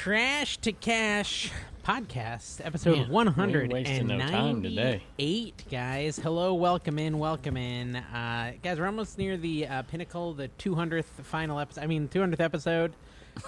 Trash to Cash podcast, episode Man, we ain't wasting no time 198, guys. Hello, welcome in. Guys, we're almost near the pinnacle, the 200th final episode. 200th episode.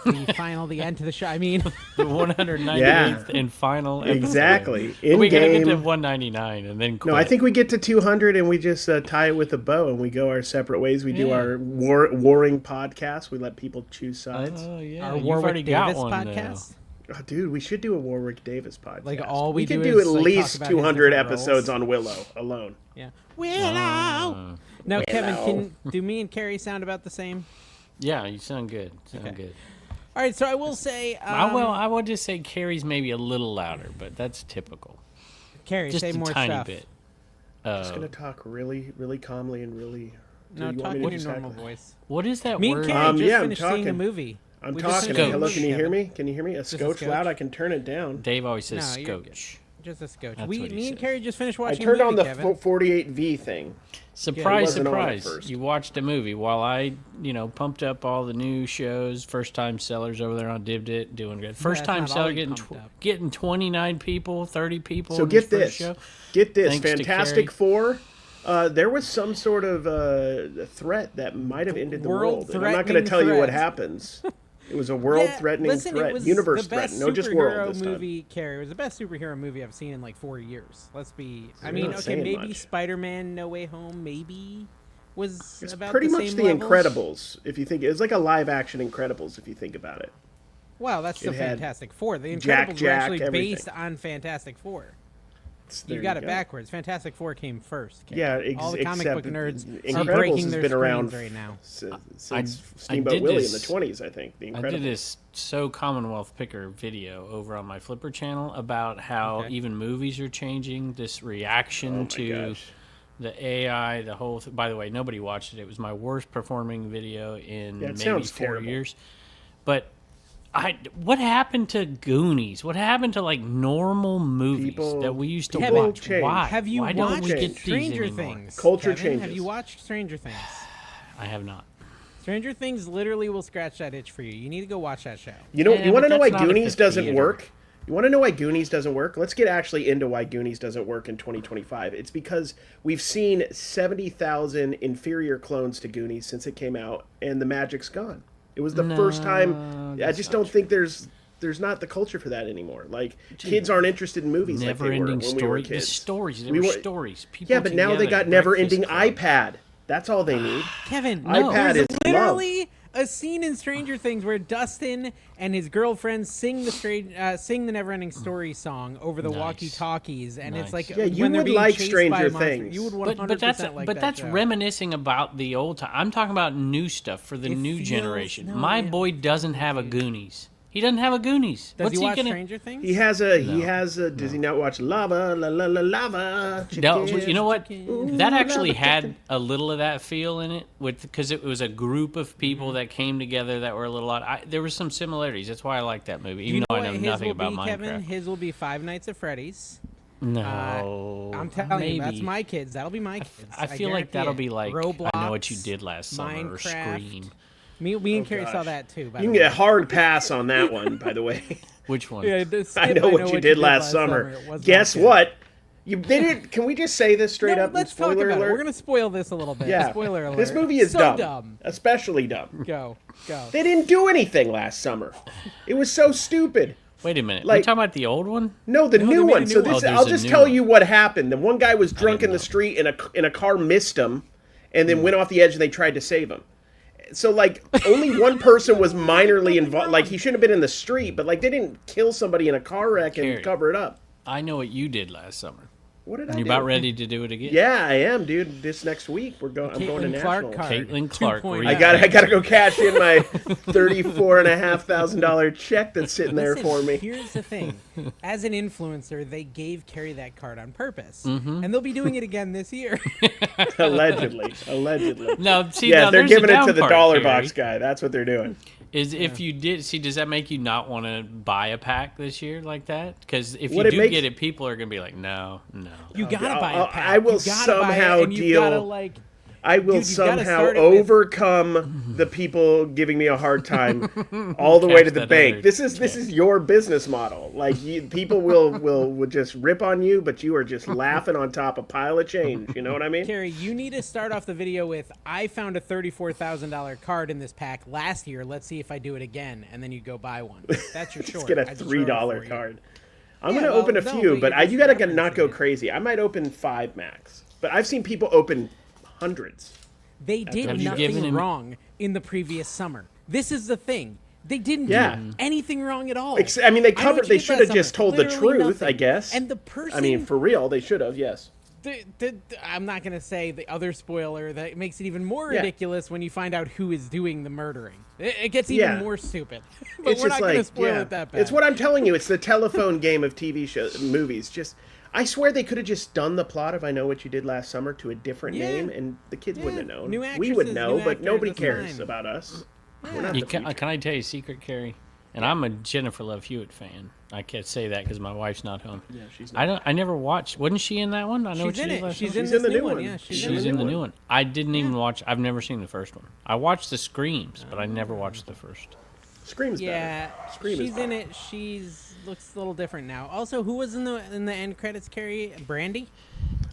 The end to the show. The 198th and final episode. Exactly. We gotta get to 199 and then quit. No, I think we get to 200 and we just tie it with a bow and we go our separate ways. We do our warring podcast. We let people choose sides. Oh, yeah. Our You've Warwick already Davis got one podcast. Oh, dude, we should do a Warwick Davis podcast. Like all we could do do is, at like, least talk about his 200 different episodes roles. on Willow alone. Yeah. Willow. Now, Kevin, do me and Carrie sound about the same? Yeah, you sound good. Okay. Good. All right, so I will say... I would just say Carrie's maybe a little louder, but that's typical. Carrie, Just say a more tiny stuff. bit. I'm just going to talk really, really calmly and really... No, Do you talk want in me to your just normal act- voice. What is that Me and word? Carrie just yeah, I'm finished seeing a talking. movie. I'm We just talking. finished Hello, seeing can you a hear movie. me? Can you hear me? A a scotch scotch? loud? I can turn it down. Dave always says No, you're scotch. Just a scotch. That's Me what he and says. Carrie just finished I watching turned a on movie, the Kevin. 48V thing. Surprise, wasn't on at surprise. first. You watched a movie while I, pumped up all the new shows. First time sellers over there on Divdit doing good. First time not all seller he getting pumped up. getting 29 people, 30 people. So in get his first this. show. Get this. Thanks to Fantastic Carrie. Four. There was some sort of threat that might have ended the world. And I'm not World-threatening going to tell you what threat. happens. It was a world-threatening listen, threat. It was Universe the threat. best No, just world this time. movie, Carrie. It was the best superhero movie I've seen in like 4 years. Let's be... You're not saying maybe much. Spider-Man No Way Home maybe was It's about pretty the much same the levels. Incredibles, if you think. It's like a live-action Incredibles, if you think about it. Wow, that's the It had Fantastic Four. The Incredibles Jack, were actually everything. based on Fantastic Four. There You got it backwards. Fantastic Four came first. Carrie. Yeah, all the comic except book nerds are Incredibles breaking has their been around screens right now. since I Steamboat did Willie this- in the 20s, I think. The I Incredibles. did this So Commonwealth Picker video over on my Flipper channel about how Okay. even movies are changing. This reaction Oh my to gosh. the AI, the whole. By the way, nobody watched it. It was my worst performing video in Yeah, it maybe sounds 4 terrible. years. But what happened to Goonies? What happened to like normal movies People- that we used to people watch? change. Why? Have you Why don't watched we get these Stranger anymore? Things? Culture Kevin? Have changes. you watched Stranger Things? I have not. Stranger Things literally will scratch that itch for you. You need to go watch that show. You know, Yeah, you want to but know why that's not at Goonies the doesn't theater. work? You want to know why Goonies doesn't work? Let's get actually into why Goonies doesn't work in 2025. It's because we've seen 70,000 inferior clones to Goonies since it came out, and the magic's gone. It was the first time. I that's just not don't think there's not the culture for that anymore. Like, kids aren't interested in movies like they were Never-ending when we were story. The kids. stories. There We were were- stories. People Yeah, but now they together, got never-ending Breakfast Club. iPad. That's all they need. Kevin, iPad there's is literally a scene in Stranger Things where Dustin and his girlfriend sing the Neverending Story song over the Nice. walkie-talkies, and it's like Yeah, you when they're would being like chased by a Stranger monster. Things. You would 100% But that's like but that that's show. reminiscing about the old time. I'm talking about new stuff for the It new feels- generation. no, My yeah. boy doesn't have a Goonies. He doesn't have a Goonies. Does What's he watch gonna? Stranger Things? He has a. Does he not watch Lava? La la la lava. No, chicken. you know what? Chicken. That actually love had chicken. a little of that feel in it, because it was a group of people that came together that were a little odd. There were some similarities. That's why I like that movie, Do even you know though I what know his nothing will about be, Kevin? Minecraft. His will be Five Nights at Freddy's. No, I'm telling you, that's maybe. my kids. That'll be my kids. I feel like guarantee that'll it. be like Roblox, I Know What You Did Last Summer or Minecraft. Scream. Me and Carrie saw gosh. that too. By You the can get a way. hard pass on that one, by the way. Which one? Yeah, I know what you did last summer. It was Guess not good. what? You didn't. Can we just say this straight No, up? let's Spoiler talk about alert. it. We're gonna spoil this a little bit. Yeah. Spoiler alert. This movie is so dumb. Especially dumb. Go. They didn't do anything last summer. It was so stupid. Wait a minute. Like- we talking about the old one? No, the No, new they made a one. new So one. this, Oh, there's I'll a just new tell one. you what happened. The one guy was drunk in didn't the know. street, and a car missed him, and then went off the edge, and they tried to save him. So, like, only one person was minorly involved. Like, he shouldn't have been in the street, but, like, they didn't kill somebody in a car wreck and Carrie. cover it up. I know what you did last summer. What did I You do? about ready to do it again? Yeah, I am, dude. This next week, I'm going to Caitlin Clark National. card. Caitlin Clark. 2.0. I got to go cash in my $34,500 check that's sitting there Listen, for me. Here's the thing. As an influencer, they gave Carrie that card on purpose. Mm-hmm. And they'll be doing it again this year. Allegedly. No, see, Yeah, now they're there's a giving it to down the part, dollar Carrie. box guy. That's what they're doing. Is if you did see, does that make you not want to buy a pack this year like that? Because if What you it do makes- get it, people are gonna be like, no. You gotta buy I'll- a pack. I will You gotta buy it, somehow and you deal- gotta, like, I will Dude, you've gotta somehow start it with- overcome the people giving me a hard time all the way to Catch the that bank. other This is your business model. Like people will just rip on you, but you are just laughing on top of a pile of change. You know what I mean? Carrie, you need to start off the video with, I found a $34,000 card in this pack last year. Let's see if I do it again. And then you go buy one. That's your short. Just get a I just wrote it $3 for you. card. I'm Yeah, gonna well, open a no, few, but but you're you gotta just not go referencing it. crazy. I might open 5 max, but I've seen people open hundreds. They did Have you given nothing him- wrong in the previous summer. This is the thing. They didn't Yeah. do anything wrong at all. I mean, they I know covered. what They you did should last have just summer. told the Literally truth, I nothing. guess. And the person, I mean, for real, they should have. Yes. I'm not going to say the other spoiler that makes it even more Yeah. ridiculous when you find out who is doing the murdering. It gets even Yeah. more stupid. But It's we're just not going to like, spoil yeah. it that bad. It's what I'm telling you. It's the telephone game of TV shows, movies. Just, I swear they could have just done the plot of I Know What You Did Last Summer to a different Yeah. name, and the kids wouldn't have known. New We would actresses, know, new but actors, nobody that's cares fine. about us. We're not the Can future. I tell you a secret, Carrie? And I'm a Jennifer Love Hewitt fan. I can't say that because my wife's not home. Yeah, she's not. I never watched. Wasn't she in that one? I know what She's she in did it. last She's summer? in She's this in the new new one. one. Yeah, she's She's in the new one. I didn't even watch. I've never seen the first one. I watched the Screams, but I never watched the first. Scream's Yeah, better. Scream she's is in better. it. Looks a little different now. Also, who was in the end credits? Carrie, Brandy.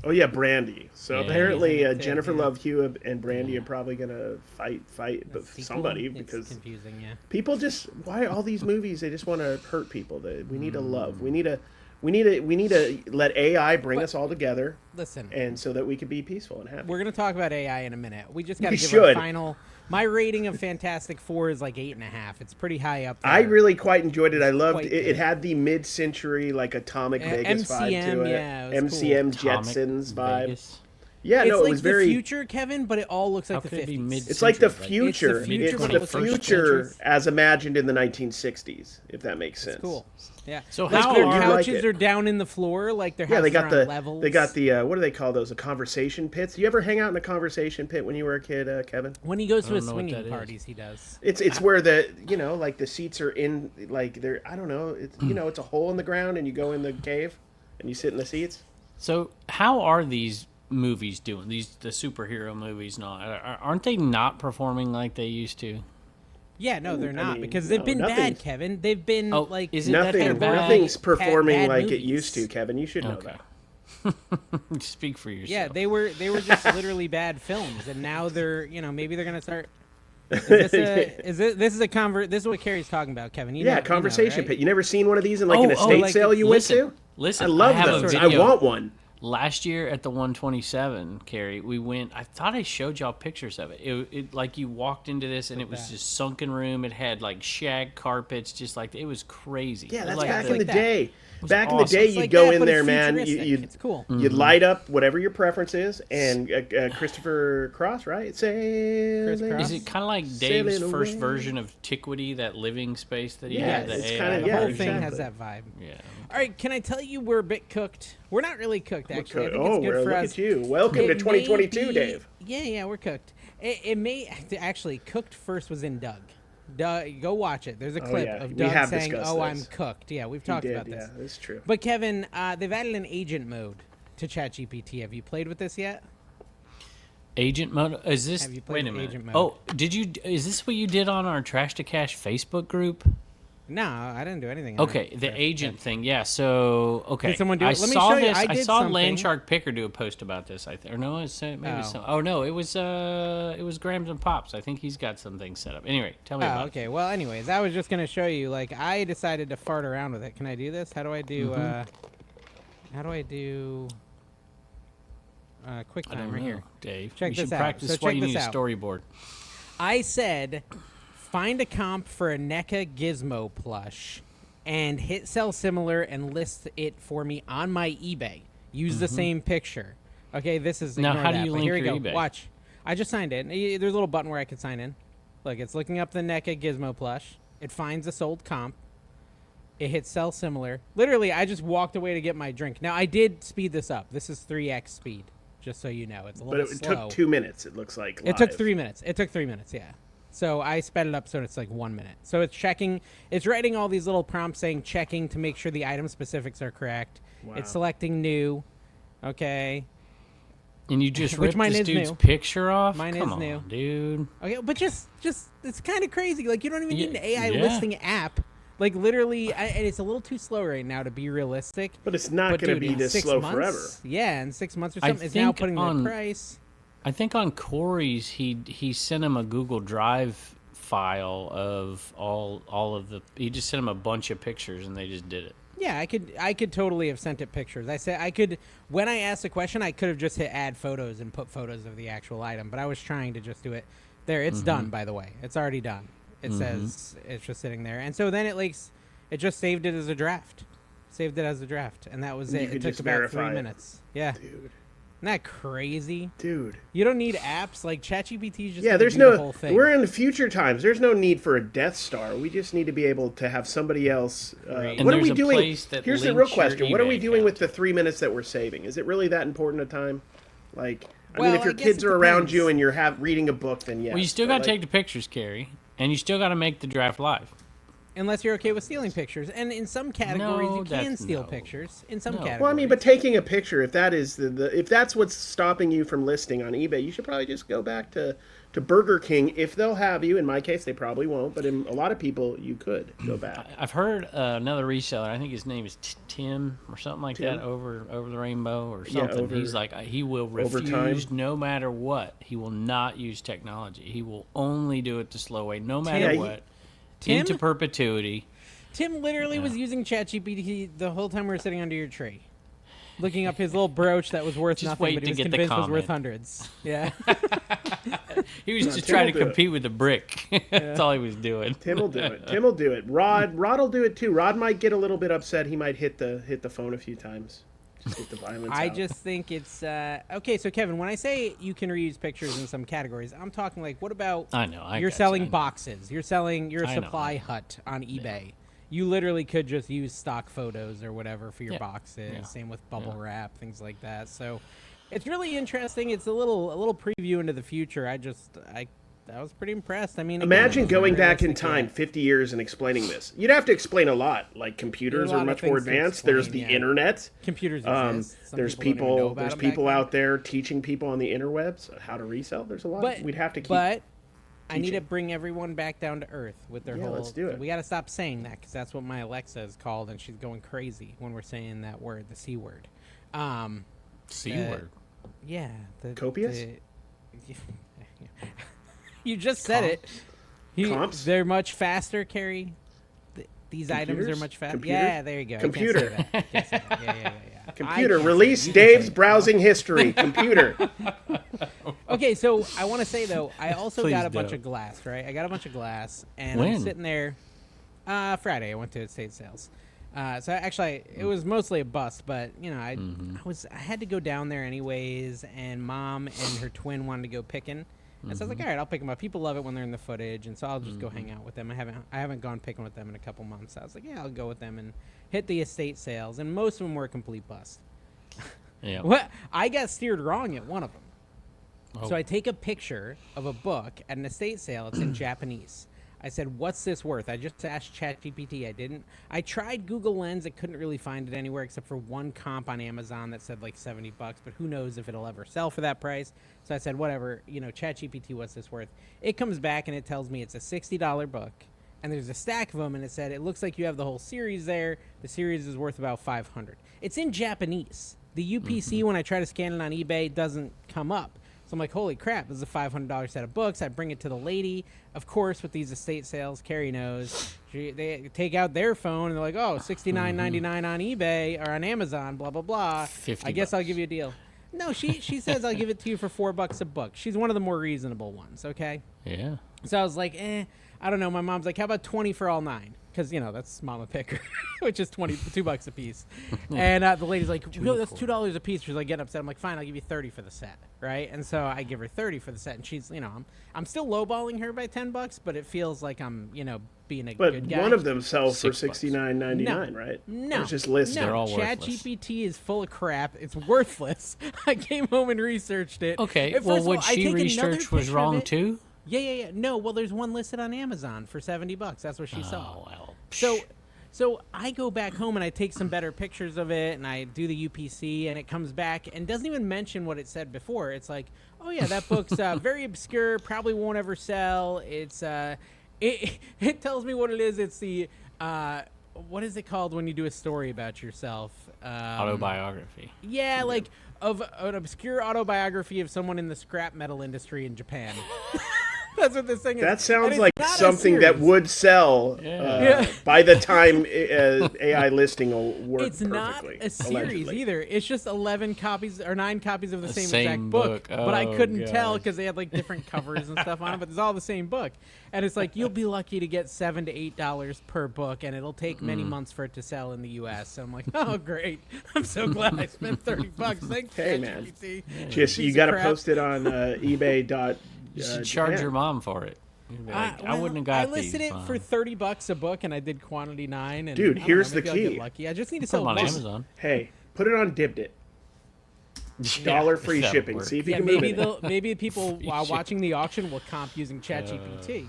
Oh yeah, Brandy. So Yeah. apparently She's in it too, Jennifer yeah. Love Hewitt and Brandy are probably gonna fight, but Sequel? somebody It's because confusing. Yeah. people just why all these movies they just want to hurt people. We need to love. We need to let AI bring us all together, Listen, and so that we can be peaceful and happy. we're gonna talk about AI in a minute. We just got to We give our should. final. My rating of Fantastic Four is like 8.5. It's pretty high up there. I really quite enjoyed it. I loved quite it. good. It had the mid-century like atomic Vegas vibe to MCM, it. yeah, it was MCM cool. Jetsons vibe. Vegas. Yeah, It's no, like it was the very. future, Kevin, but it all looks like How the could it be 50s. mid- It's like the Century, like- future. It's the future, It's but the with the future centuries. as imagined in the 1960s, if that makes sense. It's cool. Yeah. So like how their are- couches like it. are down in the floor, like their Yeah, houses they got are on the levels. what do they call those? The conversation pits. You ever hang out in a conversation pit when you were a kid, Kevin? When he goes to I his don't know what swinging that is. parties, he does. It's where the like the seats are in like they're I don't know it's it's a hole in the ground and you go in the cave and you sit in the seats. So how are these movies doing? The superhero movies, not aren't they not performing like they used to? Yeah, no, they're I not mean, because they've no, been bad, nothing's- Kevin. They've been Oh, like is it that they're Nothing bad? nothing's performing bad like it movies. used to, Kevin. You should know Okay. that. Speak for yourself. Yeah, they were just literally bad films, and now they're maybe they're gonna start. This is what Carrie's talking about, Kevin. You know, Yeah, conversation right? pit. You never seen one of these in like an Oh, estate like- sale you listen, went to? Listen, I love have a those. I video. want one. Last year at the 127, Carrie, we went. I thought I showed y'all pictures of it. It like you walked into this and it was bad. just sunken room. It had like shag carpets, just like it was crazy. Yeah, It was that's like back the- in the that. day. was Back in the awesome. day, It's you'd like go that, in but there, it's man. futuristic. You'd It's cool. You'd light up whatever your preference is, and Christopher Cross, right? Chris Cross. Is it kind of like Dave's Sailing first away. version of Tiquity, that living space that he Yeah, had? The it's AI? kinda- The yeah, whole exactly. thing has that vibe. Yeah. All right, can I tell you we're a bit cooked? We're not really cooked, actually. I think Oh, it's good for look us. at you. Welcome to It 2022, may be- Dave. Yeah, we're cooked. It may actually cooked first was in Doug. Doug, go watch it. There's a clip yeah. of We Doug have saying, discussed "Oh, I'm this. cooked." Yeah, we've He talked did, about this. Yeah, that's true. But Kevin, they've added an agent mode to ChatGPT. Have you played with this yet? Agent mode. Is this? Have you played Wait a minute. agent mode? Oh, did you? Is this what you did on our Trash to Cash Facebook group? No, I didn't do anything. on Okay, it. the agent thing. Yeah. So okay, Did someone do I it? Let me saw show you. this. I I did saw something. Landshark Picker do a post about this. Or no, it's maybe Oh. some. Oh no, it was Grams and Pops. I think he's got some things set up. Anyway, tell me Oh, about it. okay. Well, anyways, I was just gonna show you. Like, I decided to fart around with it. Can I do this? How do I do? How do I do? Quick I time don't right know, here. Dave. Check you should this out. practice So why check you this need a out. storyboard. I said, find a comp for a NECA Gizmo plush and hit sell similar and list it for me on my eBay. Use the same picture. Okay, this is Now, ignore how do that, you but link here we your go. eBay? Watch. I just signed in. There's a little button where I can sign in. Look, it's looking up the NECA Gizmo plush. It finds a sold comp. It hits sell similar. Literally, I just walked away to get my drink. Now, I did speed this up. This is 3x speed, just so you know. It's a But little it slow. took 2 minutes, it looks like. It took live. 3 minutes. It took 3 minutes, yeah. So I sped it up so it's like 1 minute. So it's checking. It's writing all these little prompts saying checking to make sure the item specifics are correct. Wow. It's selecting new. Okay. And you just Which ripped mine this is dude's new. picture off? Mine Come is on, new. dude. Okay, but just it's kind of crazy. Like, you don't even need an AI Yeah. listing app. Like, literally, and it's a little too slow right now to be realistic. But it's not But going to dude, be in this 6 slow months, forever. Yeah, in 6 months or I something, it's now think putting on- the price. I think on Corey's, he sent him a Google Drive file of all of the. He just sent him a bunch of pictures, and they just did it. Yeah, I could totally have sent it pictures. I said I could, when I asked the question, I could have just hit add photos and put photos of the actual item, but I was trying to just do it. There, it's done, by the way. It's already done. It says it's just sitting there. And so then it just saved it as a draft. Saved it as a draft, and that was You it. could It took just about verify 3 it. minutes. Yeah. Dude. Isn't that crazy? Dude. You don't need apps like ChatGPT. Just Yeah, gonna there's do the no. whole thing. We're in future times. There's no need for a Death Star. We just need to be able to have somebody else. Right. And What are we there's a doing? place that Here's the real links your question: what are we eBay doing with account. the 3 minutes that we're saving? Is it really that important a time? Like, I Well, mean, if your I guess kids it are around depends. you and you're reading a book, then yes. Well, you still but, got to like, take the pictures, Carrie, and you still got to make the draft live. Unless you're okay with stealing pictures, and in some categories No, you can that's steal no. pictures. In some No. categories. Well, I mean, but taking a picture, if that is if that's what's stopping you from listing on eBay, you should probably just go back to Burger King if they'll have you. In my case, they probably won't, but in a lot of people, you could go back. I've heard another reseller. I think his name is Tim or something like Tim? that. Over the rainbow or Yeah, something. He's like he will refuse Overtime? no matter what. He will not use technology. He will only do it the slow way, no matter Yeah, what. Tim? Into perpetuity. Tim literally was using ChatGPT the whole time we were sitting under your tree, looking up his little brooch that was worth Just nothing, wait but he to was get the convinced was worth comment. hundreds. Yeah. He was just Tim trying will to do it. compete with the brick. That's all he was doing. Tim will do it. Tim will do it. Rod will do it too. Rod might get a little bit upset. He might hit the phone a few times. Just get the violence I out. just think it's okay. So Kevin, when I say you can reuse pictures in some categories, I'm talking like, what about I know. you're got selling you. boxes? You're a I know. supply hut on eBay. You literally could just use stock photos or whatever for your Yeah. boxes. Yeah. Same with bubble wrap, things like that. So it's really interesting. It's a little preview into the future. I was pretty impressed. I mean, again, Imagine it's going back in realistic, time yeah. 50 years and explaining this. You'd have to explain a lot. Like computers There's a are lot of much more things to advanced. There's explain, the yeah. internet. Computers Um, exist. Some there's don't even know people. about There's them back people then. out there teaching people on the interwebs how to resell. There's a lot. But We'd have to keep. But I need to teaching. bring everyone back down to earth with their Yeah, whole. let's do it. We got to stop saying that because that's what my Alexa is called, and she's going crazy when we're saying that word, the C word. C Uh, word. Yeah. Copious? You just said it. Comps? They're much faster, Carrie. These items are Computers? much faster. Computer? Yeah, there you go. I can't say Computer. that. I can't say that. Yeah. I Computer, can't say release it. You can say Dave's it. browsing history. Computer. Okay, so I want to say though, I also Please got a bunch don't. of glass, right? I got a bunch of glass, and When? I'm sitting there. Friday, I went to estate sales. So actually, it was mostly a bust, but you know, I had to go down there anyways, and Mom and her twin wanted to go picking. And so I was like, all right, I'll pick them up. People love it when they're in the footage, and so I'll just go hang out with them. I haven't gone picking with them in a couple months. So I was like, yeah, I'll go with them and hit the estate sales, and most of them were a complete bust. Yeah. What I got steered wrong at one of them. Oh. So I take a picture of a book at an estate sale. It's in Japanese. I said, "What's this worth?" I just asked ChatGPT. I tried Google Lens. I couldn't really find it anywhere except for one comp on Amazon that said like $70, but who knows if it'll ever sell for that price. So I said, "Whatever, ChatGPT, what's this worth?" It comes back and it tells me it's a $60 book, and there's a stack of them, and it said it looks like you have the whole series there. The series is worth about $500. It's in Japanese. The UPC when I try to scan it on eBay doesn't come up. So I'm like, holy crap, this is a $500 set of books. I bring it to the lady. Of course, with these estate sales, Carrie knows. They take out their phone, and they're like, oh, $69.99 on eBay or on Amazon, blah, blah, blah. 50 I guess I'll bucks. give you a deal. No, she says I'll give it to you for $4 a book. She's one of the more reasonable ones, okay? Yeah. So I was like, I don't know. My mom's like, how about 20 for all 9? Because, that's Mama Picker, which is $2 a piece. And the lady's like, really, that's $2 a piece. She's like getting upset. I'm like, fine, I'll give you 30 for the set, right? And so I give her 30 for the set. And she's, I'm still lowballing her by $10, but it feels like I'm, being a But good guy. one of them sells for $6. $69.99, right? No, It's just listed. They're no. all worthless. ChatGPT is full of crap. It's worthless. I came home and researched it. Okay. First Well, of all, what I she take another researched was picture of wrong it. too. Yeah. No, well, there's one listed on Amazon for $70. That's what she saw. Oh well. So So I go back home and I take some better pictures of it, and I do the UPC, and it comes back and doesn't even mention what it said before. It's like, oh yeah, that book's very obscure, probably won't ever sell. It's it tells me what it is. It's the what is it called when you do a story about yourself? Autobiography. Yeah, like of an obscure autobiography of someone in the scrap metal industry in Japan. That's what this thing is. That sounds it's like not a something that series. would sell by the time AI listing will work It's not perfectly, a series allegedly. either. It's just 11 copies or 9 copies of the same same exact book. book. But I Oh, couldn't tell gosh. because they had like different covers and stuff on it. But it's all the same book, and it's like you'll be lucky to get $7 to $8 per book, and it'll take many months for it to sell in the U.S. So I'm like, oh great, I'm so glad I spent $30. Thanks, Hey, man. ChatGPT. Just you Piece of got to crap. post it on eBay. You should charge Japan. your mom for it. You'd be like, I Well, wouldn't have got I listed these, it Mom. for $30 a book, and I did quantity 9. And Dude, I don't here's know, the maybe I'll get key. lucky. I just need to Put sell them on one. Amazon. Hey, put it on Dibdit. Yeah, Free that would shipping. work. See if you Yeah, can maybe move it. maybe people Free while shipping. watching the auction will comp using ChatGPT.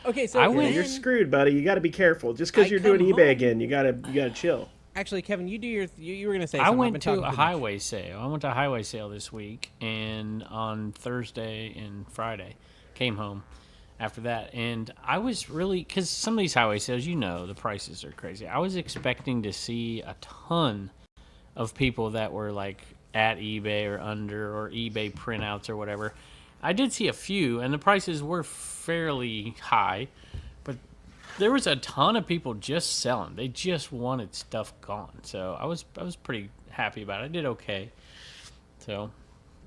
Okay, so I Yeah, went- you're screwed, buddy. You got to be careful. Just because I you're doing come eBay home- again, you gotta chill. Actually, Kevin, you do you were gonna say I something. I've went been to talking a too much. highway sale. I went to a highway sale this week, and on Thursday and Friday, came home after that, and I was really, because some of these highway sales, the prices are crazy. I was expecting to see a ton of people that were like at eBay or under, or eBay printouts or whatever. I did see a few, and the prices were fairly high, but there was a ton of people just selling. They just wanted stuff gone. So I was pretty happy about it. I did okay. So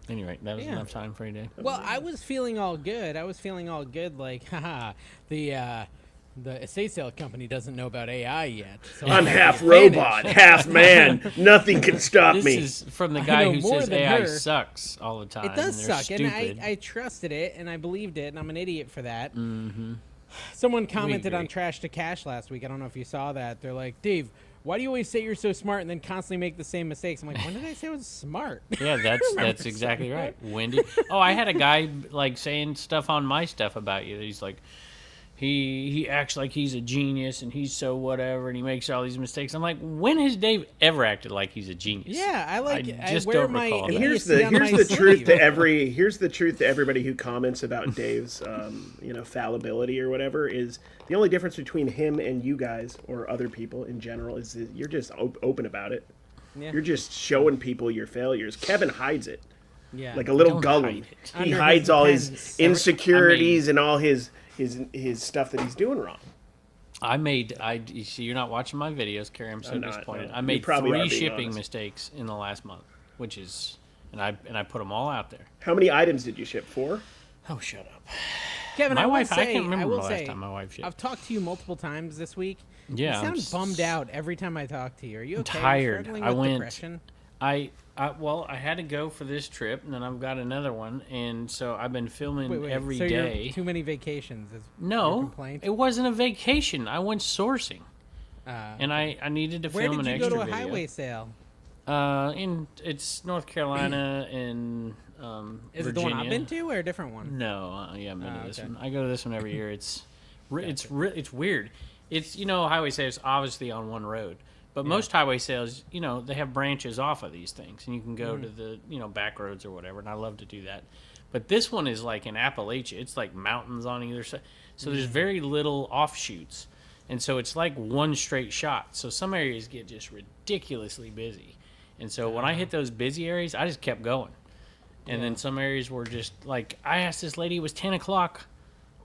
anyway, that was Yeah. enough time for today. Well, I was feeling all good. Like, haha, the estate sale company doesn't know about AI yet. So I I'm have half the advantage. robot, half man. Nothing can stop This me. is from the I guy know who more says than AI her. sucks all the time. It does and they're suck, and stupid. I trusted it, and I believed it, and I'm an idiot for that. Mm-hmm. Someone commented on agree. Trash to Cash last week. I don't know if you saw that. They're like, Dave, why do you always say you're so smart and then constantly make the same mistakes? I'm like, when did I say I was smart? Yeah, that's exactly right. Wendy. Oh, I had a guy like saying stuff on my stuff about you. He's like, he acts like he's a genius and he's so whatever, and he makes all these mistakes. I'm like, when has Dave ever acted like he's a genius? Yeah, I just wear don't my recall And that. here's idiocy the on here's my the truth sleeve. to everybody who comments about Dave's fallibility or whatever is the only difference between him and you guys or other people in general is that you're just open about it. Yeah. You're just showing people your failures. Kevin hides it Yeah. like a little don't Gollum. hide it. He Under hides his all defense. his insecurities and all his stuff that he's doing wrong. You see, you're not watching my videos, Carrie. I'm so I'm not, disappointed. no. I You made probably are 3 being shipping honest. mistakes in the last month, which is, and I put them all out there. How many items did you ship? 4? Oh, shut up. Kevin, My I will wife, say, I can't remember will the last say, time my wife shipped. I've talked to you multiple times this week. Yeah, You I'm sound bummed out every time I talk to you. Are you okay? tired. Struggling I with went- depression? Well, I had to go for this trip, and then I've got another one, and so I've been filming every so day. You're too many vacations is your No, complaint? it wasn't a vacation. I went sourcing, Uh, and I needed to where film did an you go extra to a video. highway sale? It's North Carolina and Is Virginia. it the one I've been to or a different one? No, yeah, I've been to this okay. one. I go to this one every year. It's weird. It's highway sales obviously on one road, but most highway sales they have branches off of these things, and you can go to the back roads or whatever. And I love to do that. But this one is like in Appalachia. It's like mountains on either side, so there's very little offshoots, and so it's like one straight shot. So some areas get just ridiculously busy, and so when I hit those busy areas, I just kept going. And then some areas were just like, I asked this lady, it was 10 o'clock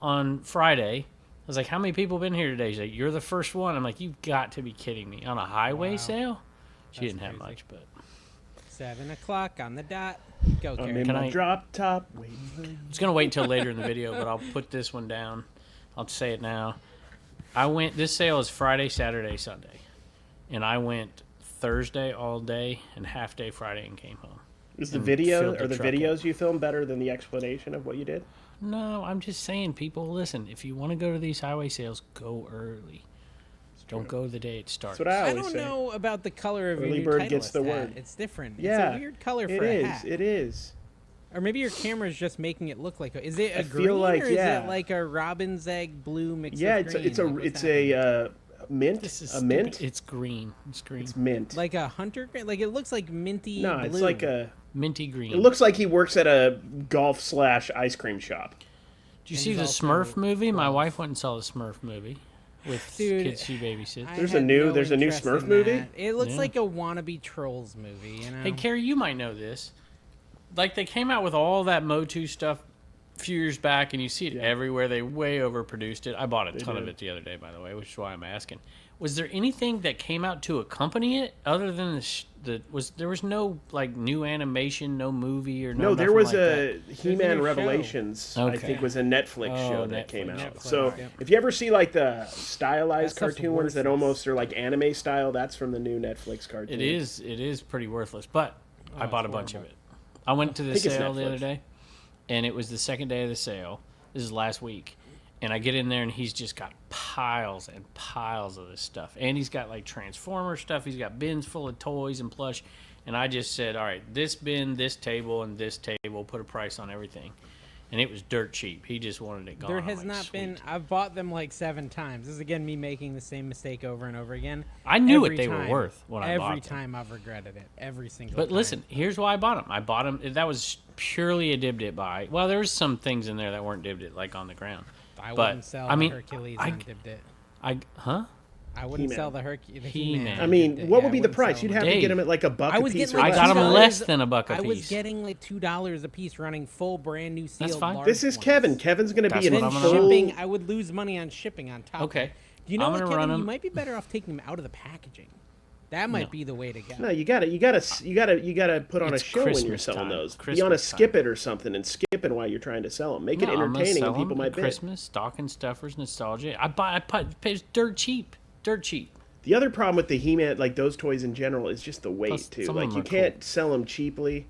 on Friday. I was like, how many people been here today? She's like, you're the first one. I'm like, you've got to be kidding me. On a highway Wow. sale? She That's didn't have crazy. much, but 7 o'clock on the dot. Go, I'm Carrie. in Can my I- drop top. Waiting for you. I was going to wait until later in the video, but I'll put this one down. I'll say it now. This sale is Friday, Saturday, Sunday. And I went Thursday all day and half day Friday and came home. Is the and video filled the or the truck videos you film better than the explanation of what you did? No, I'm just saying, people, listen, if you want to go to these highway sales, go early. Don't go the day it starts. That's what I I always don't say. know about the color of Early your new bird Titleist gets the hat. word. It's different. Yeah, It's a weird color It for a is. hat. It is. Or maybe your camera's just making it look like. Is it a I green feel like, or is yeah. it like a robin's egg blue mixed Yeah, with green? it's What's happening? a mint. This is a stupid. mint. It's green. It's green. It's mint. Like a hunter green? Like it looks like minty No, blue. it's like a. Minty green. It looks like he works at a golf / ice cream shop. Did you And see he's the also Smurf movie? My 12. wife went and saw the Smurf movie with Dude, kids she babysits. I There's had a new- no there's a new interest Smurf in movie? that. It looks Yeah. like a wannabe Trolls movie, you know? Hey, Carrie, you might know this. Like, they came out with all that Motu stuff a few years back, and you see it everywhere. They way overproduced it. I bought a ton of did. it the other day, by the way, which is why I'm asking. Was there anything that came out to accompany it other than there was no like new animation, no movie or No, there nothing was like a that? He-Man new Revelations. show. I Okay. think was a Netflix Oh, show that came Netflix. out. Netflix, So yep. if you ever see like the stylized That stuff's cartoon ones that worthless. almost are like anime style, that's from the new Netflix cartoon. It is pretty worthless, but I bought a it's bunch of horrible. it. I went to the think it's sale the other Netflix. day, and it was the second day of the sale. This is last week. And I get in there, and he's just got piles and piles of this stuff. And he's got, like, Transformer stuff. He's got bins full of toys and plush. And I just said, all right, this bin, this table, and this table, put a price on everything. And it was dirt cheap. He just wanted it gone. There I'm has like, not been. "Sweet." I've bought them like 7 times. This is again me making the same mistake over and over again. I knew Every what they were time- worth when I bought Every them. time I've regretted it. Every single But time. listen, here's why I bought them. I bought them. That was purely a dib-dit buy. Well, there was some things in there that weren't dib-dit, like on the ground. I but, wouldn't sell I mean, the Hercules I- on Dip-Dit. Huh? I wouldn't He-Man. sell the Hercules. He-Man. I mean, what would be the price? You'd You'd have to Dave. get them at like a buck I a was piece. getting or like I less. got them $2. less than a buck a I was piece. getting like $2 a piece, running full brand new sealed. fine. large This is ones. Kevin. Kevin's going to That's be what in I'm gonna full. Shipping, I would lose money on shipping on top. Okay. Of it. Do you know I'm what, gonna Kevin? run You 'em- might be better off taking them out of the packaging. That might No. be the way to go. No, you got to put on It's a show when you're Christmas selling time. those. Be Christmas on a time. skip it or something and skipping while you're trying to sell them. Make it No, I'm gonna entertaining sell and people 'em might at bid. Christmas, stocking stuffers, nostalgia. I paid dirt cheap. Dirt cheap. The other problem with the He-Man, like those toys in general, is just the weight Plus, too. some of Like them you are can't sell them cheaply.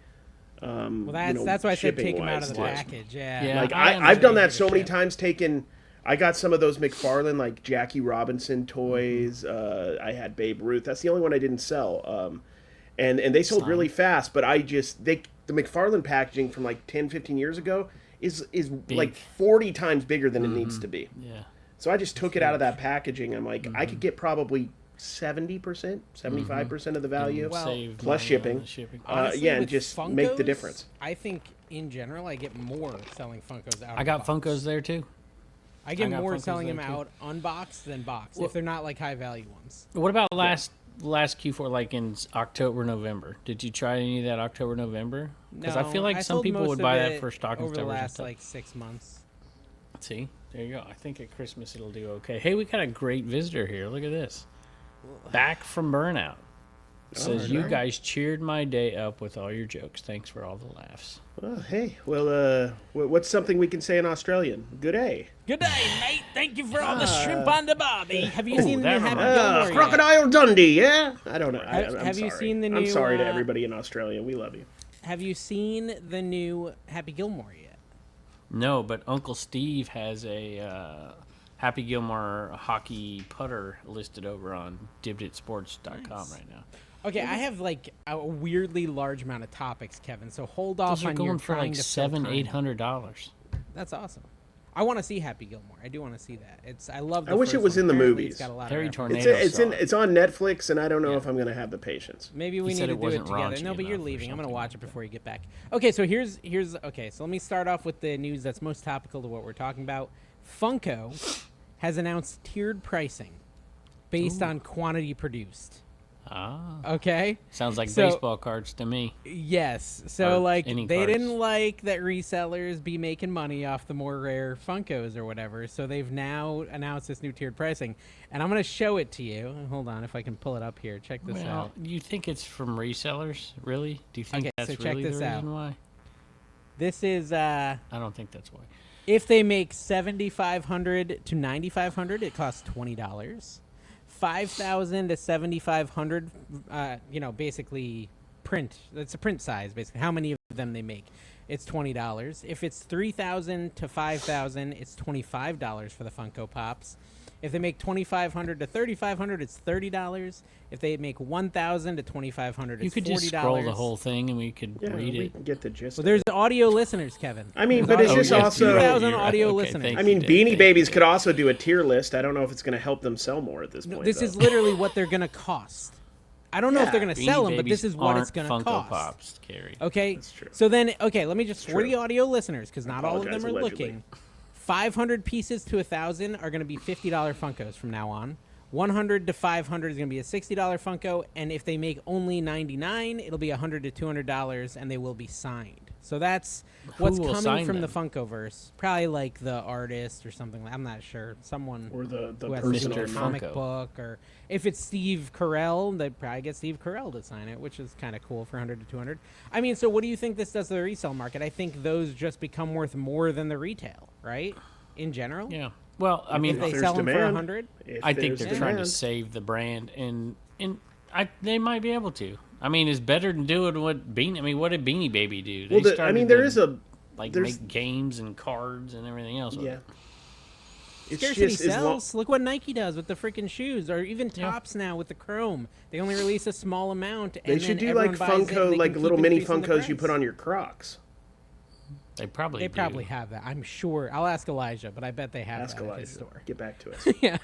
Well, that's why I said take them out of the shipping-wise, too. package. Yeah. Yeah. Like I I've done understand. that so many Ship. times. I got some of those McFarlane like Jackie Robinson toys. I had Babe Ruth. That's the only one I didn't sell. And they sold really fast. But the McFarlane packaging from like 10, 15 years ago is like 40 times bigger than it needs to be. Yeah. So I just took it out of that packaging. I'm like, I could get probably 70%, 75% of the value. Well, Save plus money on shipping. the shipping. Honestly, yeah, and with just make the Funkos, difference. I think in general, I get more selling Funkos out. I of got box. Funkos there too. I get I got more Funkos selling them there, too. out unboxed than boxed Well- if they're not like high value ones. What about last Q4, like in October, November? Did you try any of that October, November? Because I feel No, like some sold people most would of buy it that for stocking over the stuffers and last stuff. like 6 months. See, there you go. I think at Christmas it'll do okay. Hey, we got a great visitor here. Look at this. Back from burnout. Says you okay. guys cheered my day up with all your jokes. Thanks for all the laughs. Well, hey, well, what's something we can say in Australian? Good day. Good day, mate. Thank you for all the shrimp on the barbie. Have you Ooh, seen the that Happy reminds- Gilmore yet? Crocodile Dundee, yeah? I don't know. I'm Have you sorry. seen the I'm new, sorry to uh, everybody in Australia. We love you. Have you seen the new Happy Gilmore yet? No, but Uncle Steve has a Happy Gilmore hockey putter listed over on dibditsports.com Nice. right now. Okay, I have like a weirdly large amount of topics, Kevin. So hold off Those are on your going for trying like to fill time. $700-800. That's awesome. I want to see Happy Gilmore. I do want to see that. I love. The I wish it first was one. in the Apparently movies. It's got a lot of Harry references. Tornado. It's on Netflix, and I don't know Yeah. if I'm going to have the patience. Maybe we He need said to it do it wasn't together. raunchy No, but you're enough or leaving. I'm going to something watch like it before you get back. Okay, so here's okay. So let me start off with the news that's most topical to what we're talking about. Funko has announced tiered pricing based on quantity produced. Ah, Okay. sounds like So- baseball cards to me. Yes. So Or like any they cards. didn't like that resellers be making money off the more rare Funkos or whatever. So they've now announced this new tiered pricing, and I'm going to show it to you. Hold on, if I can pull it up here. Check this Well, out. you think it's from resellers? Really? Do you think Okay, that's so check really this the out. reason why? This is I don't think that's why. if they make 7,500 to 9,500, it costs $20. 5,000 to 7,500, basically print. That's a print size, basically. How many of them they make? It's $20. If it's 3,000 to 5,000, it's $25 for the Funko Pops. If they make 2,500 to 3,500, it's $30. If they make 1,000 to 2,500, it's $40. You could just scroll the whole thing and we could read we it. can get the gist. Well, there's audio listeners, Kevin. I mean, but is this also 2,000 audio listeners. thank I you, mean, Dave, Beanie thank Babies you. could also do a tier list. I don't know if it's going to help them sell more at this point. This though. is literally what they're going to cost. I don't know if they're going to Beanie sell them, but Babies this is what it's aren't going to Funko cost. Pops, Carrie. Okay. That's true. So then, let me just, for true. the audio listeners, because not all of them apologize, are allegedly. looking, 500 pieces to 1,000 are going to be $50 Funkos from now on. 100 to 500 is going to be a $60 Funko, and if they make only 99, it'll be $100 to $200, and they will be signed. So that's what's will coming sign from them? the Funkoverse. Probably like the artist or something. I'm not sure. Someone or the who has person a on comic Funko. book, or if it's Steve Carell, they'd probably get Steve Carell to sign it, which is kind of cool for 100 to 200. I mean, so what do you think this does to the resale market? I think those just become worth more than the retail, right? In general? Yeah. Well, I mean, If they there's sell them for demand. 100? I think they're trying to demand. save the brand, and they might be able to. I mean, it's better than doing what Beanie. I mean, what did Beanie Baby do? They Well, I started mean, there to, is a like there's- make games and cards and everything else. With yeah. it. It's Scarcity just as long, sells. Look what Nike does with the freaking shoes, or even Tops now with the Chrome. They only release a small amount. And they should then do like everyone buys it, and Funko, they like can little keep mini increasing the Funkos you price. put on your Crocs. They probably do. have that. I'm sure. I'll ask Elijah, but I bet they have Ask that at Elijah. his store. Get back to us. Yeah.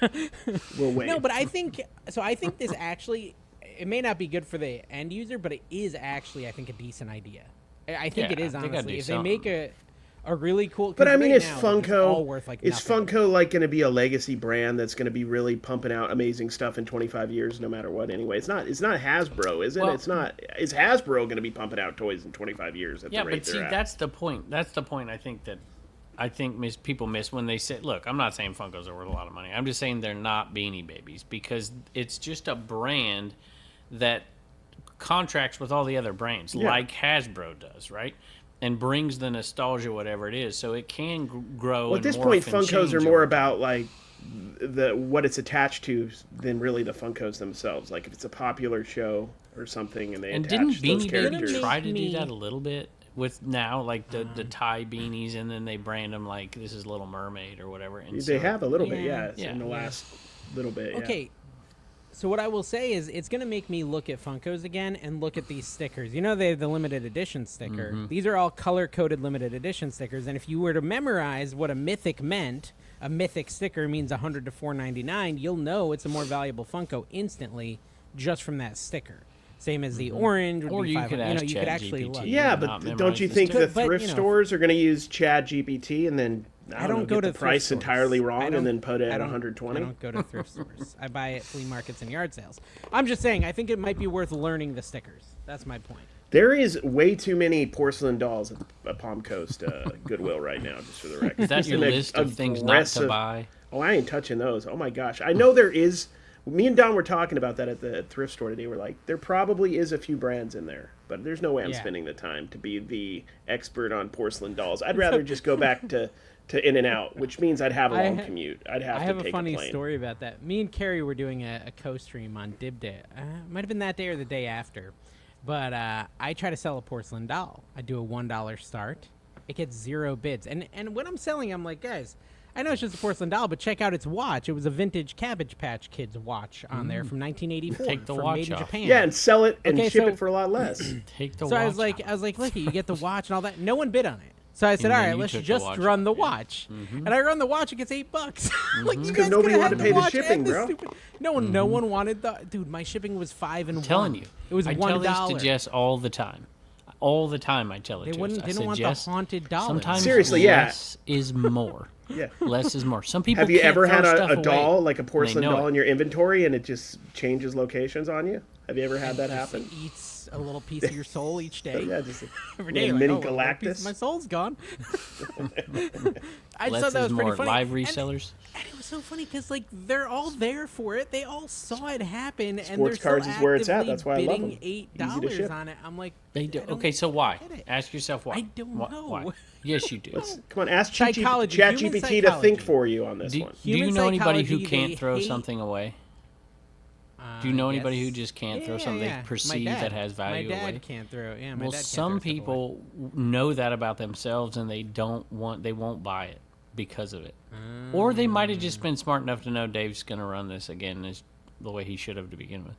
We'll wait. No, but I think so. I think this actually, it may not be good for the end user, but it is actually, I think, a decent idea. I think Yeah, it is I think I'd honestly. do If they make something. a really cool, But 'cause I mean, right is now, they're just all Funko worth like is nothing. Funko like going to be a legacy brand that's going to be really pumping out amazing stuff in 25 years, no matter what? Anyway, it's not Hasbro, is it? Well- It's not. Is Hasbro going to be pumping out toys in 25 years at Yeah, the rate but see, they're at? that's the point. That's the point. I think people miss when they say, "Look, I'm not saying Funkos are worth a lot of money. I'm just saying they're not Beanie Babies because it's just a brand that contracts with all the other brands, Yeah. like Hasbro does, right? And brings the nostalgia, whatever it is, so it can grow. Well, at and this morph point, and Funkos change are more over about like what it's attached to than really the Funkos themselves. Like if it's a popular show or something, and they And attach didn't those Beanie Baby characters. try to do Me- that a little bit with now, like the tie beanies, and then they brand them like this is Little Mermaid or whatever. And They so- have a little bit, Yeah. yeah, in the Yeah. last little bit. Yeah. Okay. So what I will say is it's going to make me look at Funkos again and look at these stickers. You know, they have the limited edition sticker. Mm-hmm. These are all color-coded limited edition stickers. And if you were to memorize what a mythic meant, a mythic sticker means 100 to 499, you'll know it's a more valuable Funko instantly just from that sticker. Same as the orange would Or be you 500. could You know, ask you could actually ChatGPT. look. Yeah, not but memorize don't you the think the sticker. But, thrift you know, stores are going to use Chad GPT and then I don't know, go get to the thrift price stores. entirely I wrong don't- and then put it I at don't- 120? I don't go to thrift stores. I buy at flea markets and yard sales. I'm just saying, I think it might be worth learning the stickers. That's my point. There is way too many porcelain dolls at Palm Coast Goodwill right now, just for the record. Is that Just your an list of things not to aggressive- buy? Oh, I ain't touching those. Oh my gosh, I know there is. Me and Don were talking about that at the thrift store today. We're like, there probably is a few brands in there, but there's no way I'm Yeah. spending the time to be the expert on porcelain dolls. I'd rather just go back to In and Out, which means I'd have a long commute. I'd have I to have take a funny plane. story about that. Me and Carrie were doing a co-stream on Dib Day. Might have been that day or the day after. But I try to sell a porcelain doll. I do a $1 start. It gets 0 bids. And when I'm selling, I'm like, guys, I know it's just a porcelain doll, but check out its watch. It was a vintage Cabbage Patch Kids watch on there from 1984. Take the from watch Made in off. Japan. Yeah, and sell it and Okay, ship so- it for a lot less. Take the So watch I was like, look, you get the watch and all that. No one bid on it. So I said, And all then right, you let's took the just watch run off, the yeah. watch. And I run the watch, it gets $8. Like, you guys nobody could've wanted had to pay the watch shipping, and the bro. stupid- No one wanted the dude. My shipping was $5 and I'm telling $1. you. It was I $1. tell this to Jess all the time. All the time I tell it They to wouldn't Jess. I didn't said, want Jess, the haunted dollars. sometimes Seriously, yeah. less is more. Yeah. Less is more. Some people Have you can't ever throw had stuff a away. doll, like a They porcelain know doll it. in your inventory and it just changes locations on you? Have you ever had that Just happen? eats a little piece of your soul each day. Yeah, just Every a day, little like, mini oh, well, a piece of Galactus. my soul's gone. I just Less thought that is was pretty more. funny. Live And- resellers. And it was so funny because like they're all there for it. They all saw it happen, and Sports they're still cards is where it's at. actively That's why I love bidding them. $8 Easy to ship. on it. I'm like, They do. I don't Okay, so why? get it. Ask yourself why. I don't know. Why? Yes, you do. Come on, ask Psychology, ChatGPT human to think psychology. for you on this Do, one. do you Human know anybody who psychology, can't they throw hate- something away? Do you know anybody who just can't throw something they My perceive dad. that has value My dad away? can't throw. Yeah, my Well, dad can't some throw stuff away. people know that about themselves and they won't buy it because of it. Or they might have just been smart enough to know Dave's going to run this again as the way he should have to begin with.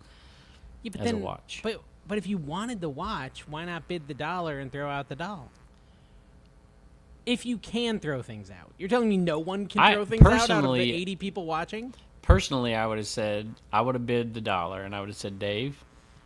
Yeah, but as a watch. But if you wanted the watch, why not bid the $1 and throw out the doll? If you can throw things out. You're telling me no one can throw things out of the 80 people watching? Personally, I would have bid the $1 and I would have said, Dave,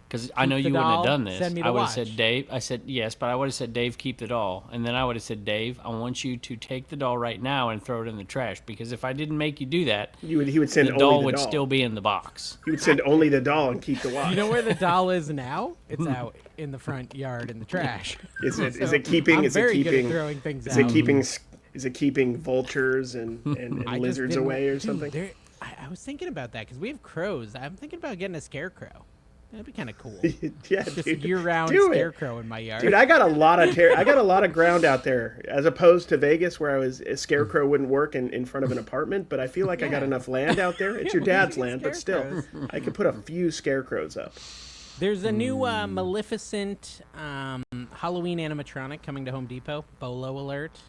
because I know you wouldn't have done this. Send me the I would have watch. said, Dave. I said yes, but I would have said, Dave, keep the doll, and then I would have said, Dave, I want you to take the doll right now and throw it in the trash, because if I didn't make you do that, he would send the only doll the would doll. still be in the box. He would send only the doll and keep the watch. You know where the doll is now? It's out in the front yard in the trash. Is it keeping? I'm Is very it good at keeping? throwing things Is out. it keeping? Is it keeping vultures and I just lizards didn't- away or Dude, something? I was thinking about that because we have crows. I'm thinking about getting a scarecrow. That'd be kind of cool. Yeah, Just dude. year-round do it. scarecrow in my yard. Dude, I got a lot of ground out there, as opposed to Vegas, where a scarecrow wouldn't work in front of an apartment. But I feel like I got Yeah. enough land out there. It's your we dad's can get land, but still, scarecrows. I could put a few scarecrows up. There's a new Maleficent Halloween animatronic coming to Home Depot. Bolo alert.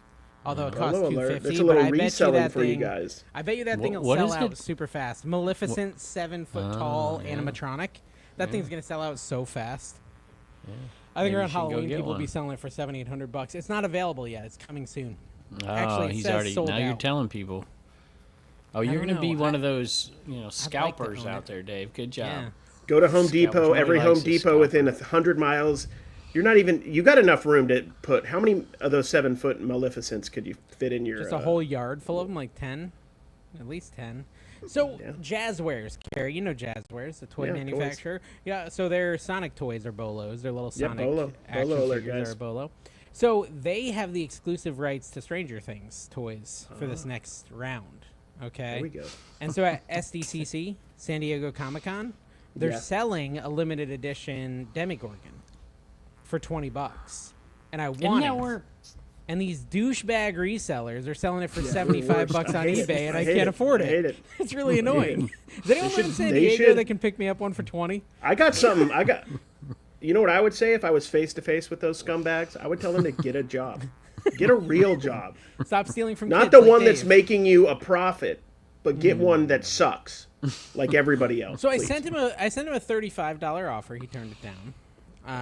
Although it costs Bolo alert. $250, That's a little but I bet you reselling that for you thing. guys. I bet you that thing will What sell is out it? super fast. Maleficent, 7-foot tall animatronic. That thing's gonna sell out so fast. I think Maybe around you should go Halloween get people will be one. selling it for $700-800. It's not available yet. It's coming soon. Oh, Actually, it he's says already sold now. You're out. telling people. Oh, you're don't going to be know. one of those, scalpers own out it. there, Dave. Good job. Yeah. Go to Home Scalper. Depot. Nobody Every likes Home a Depot scalper. within 100 miles. You're not even. You got enough room to put. How many of those 7-foot Maleficents could you fit in your? Just a whole yard full of them, like 10, at least 10. So Yeah. Jazzwares, Carrie, you know Jazzwares, the toy Yeah, manufacturer. Yeah, so their Sonic toys are Bolos. Their little Yeah, Sonic Bolo. action Bolo alert, figures guys. are a Bolo. So they have the exclusive rights to Stranger Things toys for this next round. Okay. There we go. And so at SDCC, San Diego Comic-Con, they're Yeah. selling a limited edition Demogorgon for $20. And I Isn't want that it. where And these douchebag resellers are selling it for Yeah, $75 worst. on I hate it. eBay, and I I hate can't it. afford I it. hate it. It's really annoying. Does anyone live in San they Diego should. that can pick me up one for 20? I got something. You know what I would say if I was face to face with those scumbags? I would tell them to get a job, get a real job, Stop stealing from not kids the like one that's Dave. making you a profit, but get one that sucks, like everybody else. So I please. sent him a $35 offer. He turned it down.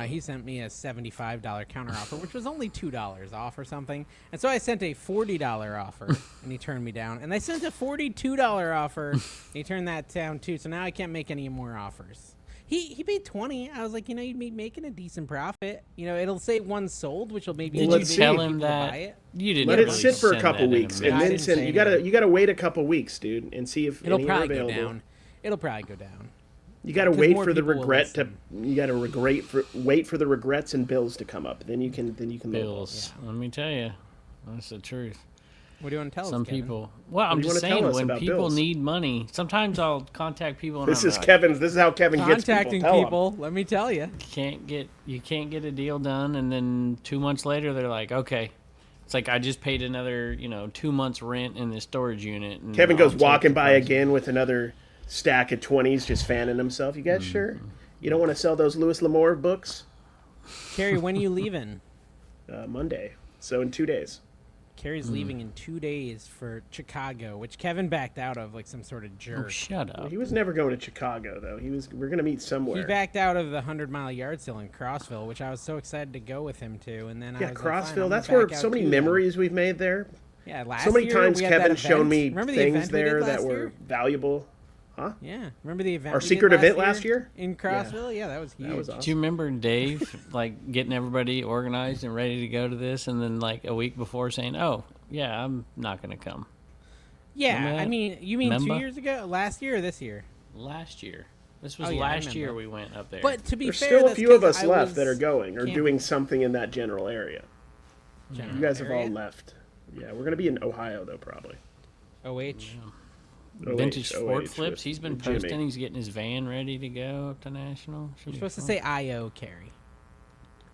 He sent me a $75 counter offer, which was only $2 off or something. And so I sent a $40 offer, and he turned me down. And I sent a $42 offer, and he turned that down too. So now I can't make any more offers. He paid $20. I was like, you'd be making a decent profit. It'll say one sold, which will maybe did let's you see. tell people him to that? buy it. You didn't Let it really sit for a send couple that in weeks, a and I then didn't send. say You gotta anything. wait a couple weeks, dude, and see if It'll any are probably go available. down. It'll probably go down. You got to 'Cause wait more for the people will regret to. listen. You got to wait for the regrets and bills to come up. Then you can. bills. Let me tell you, that's the truth. What do you want to tell Some us, Kevin? people. Well, I'm do you just wanna tell saying, us when about people bills? need money, sometimes I'll contact people. And This I'm is like, Kevin's. This is how Kevin gets Contacting people. Tell 'em. people, let me tell you. You can't get a deal done, and then 2 months later they're like, okay. It's like I just paid another 2 months rent in this storage unit. And Kevin I'll goes take walking the by price. again with another stack of 20s, just fanning himself. You guys sure? You don't want to sell those Louis L'Amour books? Carrie, when are you leaving? Monday. So in 2 days. Carrie's leaving in 2 days for Chicago, which Kevin backed out of like some sort of Oh, jerk. shut up. He was never going to Chicago though. We're gonna meet He somewhere. backed out of the 100-mile yard sale in Crossville, which I was so excited to go with him to. And then I Yeah, was like, fine, I'm Crossville. gonna That's back where out so many too, then. memories we've made there. Yeah, last So many year times we had that Kevin's shown event. me Remember the things event we did there that last were year? valuable. Yeah, remember the event? Our we did secret event last year? in Crossville? Yeah, that was huge. That was Do you awesome. remember Dave like getting everybody organized and ready to go to this, and then like a week before saying, "Oh, yeah, I'm not going to come." Yeah, Remember I that? mean, you mean 2 Remember? years ago, last year or this year? Last year. This was Oh, yeah, I last year remember. we went up there. But to be There's fair, still a that's few of 'cause us I left was that are going or camping. doing something in that general area. General You guys have all area? left. Yeah, we're gonna be in Ohio though, probably. OH. Vintage OH Ford with- flips. He's been with Jimmy. posting. He's getting his van ready to go up to National. Should You're be supposed to fun. say IO, Carrie.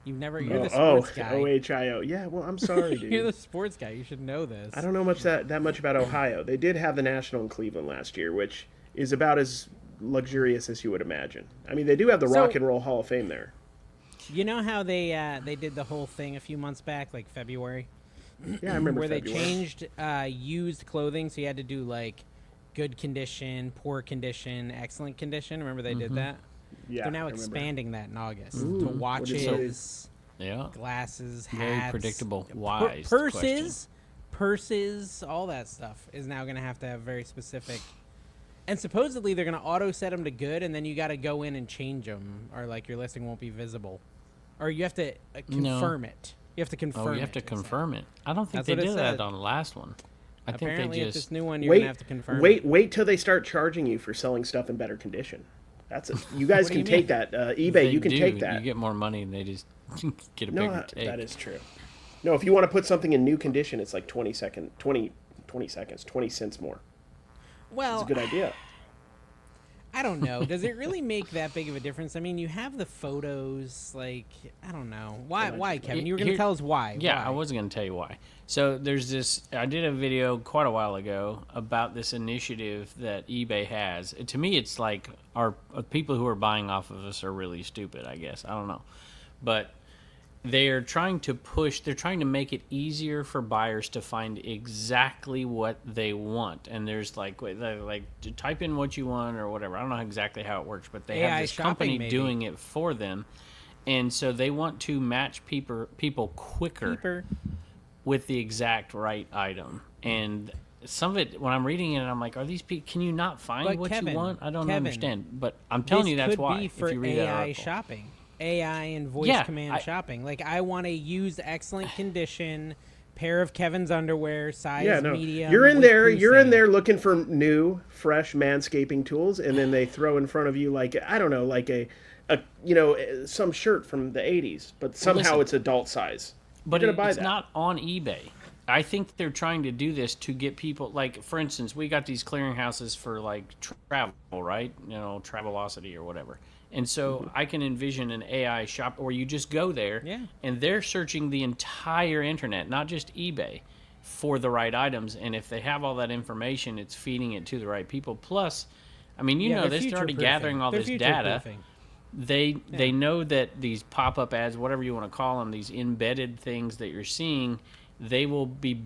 You're the Oh, sports guy. OHIO. Yeah, well, I'm sorry, You're the dude. sports guy. You should know this. I don't know that much about Ohio. They did have the National in Cleveland last year, which is about as luxurious as you would imagine. I mean, they do have the So- Rock and Roll Hall of Fame there. You know how they did the whole thing a few months back, like February? Yeah, I remember where they February. changed used clothing, so you had to do like good condition, poor condition, excellent condition. Remember they did that? Yeah, They're now I remember. expanding that in August Ooh, to what is it? watches, Yeah. glasses, hats, Very predictable. pur- Wise purses, all that stuff is now going to have very specific. And supposedly they're going to auto set them to good, and then you got to go in and change them, or like your listing won't be visible, or you have to confirm it. You have to confirm. Oh, you have to confirm it. I don't think That's they what it did that said. on the last one. I Apparently, think they at this just new one, you're going to have to confirm. Wait till they start charging you for selling stuff in better condition. That's it. You guys What do can you take mean? that. eBay, they you can do. take that. You get more money, and they just get a No, bigger take. that is true. No, if you want to put something in new condition, it's like 20 seconds, 20 cents more. Well, It's a good idea. I don't know. Does it really make that big of a difference? I mean, you have the photos. Like, I don't know. Why, Kevin? You were going to tell us why. Yeah, Why? I was going to tell you why. So there's this. I did a video quite a while ago about this initiative that eBay has. To me, it's like our people who are buying off of us are really stupid. I guess I don't know, but they're trying to push. They're trying to make it easier for buyers to find exactly what they want. And there's like to type in what you want or whatever. I don't know exactly how it works, but they AI have this shopping, company maybe. doing it for them. And so they want to match people quicker with the exact right item. And some of it, when I'm reading it, I'm like, are these people, can you not find But what Kevin, you want? I don't Kevin, understand. But I'm telling you that's could why. be for if you read that AI article. shopping, AI and voice Yeah, command shopping. Like, I want a used, excellent condition pair of Kevin's underwear, size medium. You're in with there. You're in Hussein. there looking for new, fresh manscaping tools, and then they throw in front of you like I don't know, like a some shirt from the '80s, but somehow listen, it's adult size. But You're gonna buy it's that. not on eBay. I think they're trying to do this to get people, like, for instance, we got these clearinghouses for, like, travel, right? Travelocity or whatever. And so I can envision an AI shop where you just go there, and they're searching the entire internet, not just eBay, for the right items. And if they have all that information, it's feeding it to the right people. Plus, I mean, you know this, they're already gathering all this data. They know that these pop-up ads, whatever you want to call them, these embedded things that you're seeing, they will be.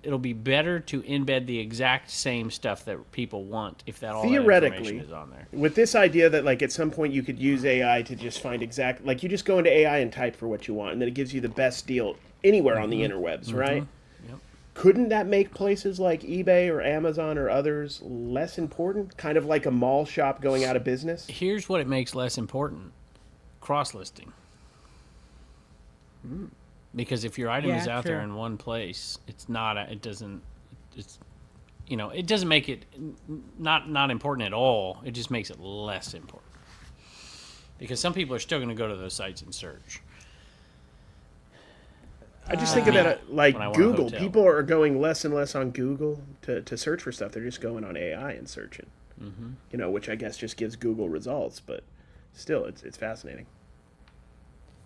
It'll be better to embed the exact same stuff that people want if that all that information is on there. With this idea that like at some point you could use AI to just find like you just go into AI and type for what you want, and then it gives you the best deal anywhere on the interwebs, right? Yep. Couldn't that make places like eBay or Amazon or others less important? Kind of like a mall shop going out of business? Here's what it makes less important: cross-listing. Because if your item is out there in one place, it's not. It doesn't. It's, it doesn't make it not important at all. It just makes it less important. Because some people are still going to go to those sites and search. I just think of that like when I want a Google. hotel. People are going less and less on Google to search for stuff. They're just going on AI and searching. Which I guess just gives Google results, but still, it's fascinating.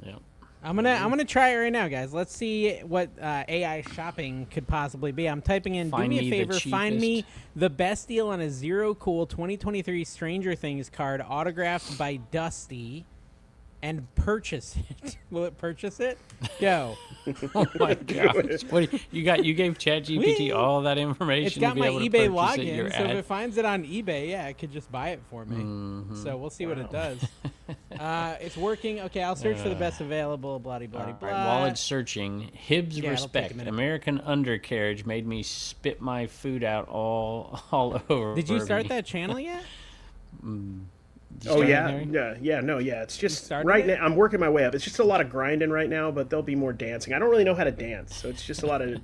Yeah. I'm gonna try it right now, guys. Let's see what AI shopping could possibly be. I'm typing in. Find do me me a the favor. Find me cheapest. the best deal on a Zero Cool 2023 Stranger Things card autographed by Dusty, and purchase it. Will it purchase it? Go. Oh my gosh! You gave ChatGPT all that information. It's got to be my able to eBay purchase it, your login, so if ad. it finds it on eBay, it could just buy it for me. So we'll see what it does. It's working. Okay, I'll search for the best available. Blah blah blah. Right, while it's searching, Hibbs Yeah, it'll take a respect. minute. American Undercarriage made me spit my food out all over. Did you start me. that channel yet? Did you Oh start yeah, it, Harry? It's just started right it? now. I'm working my way up. It's just a lot of grinding right now, but there'll be more dancing. I don't really know how to dance, so it's just a lot of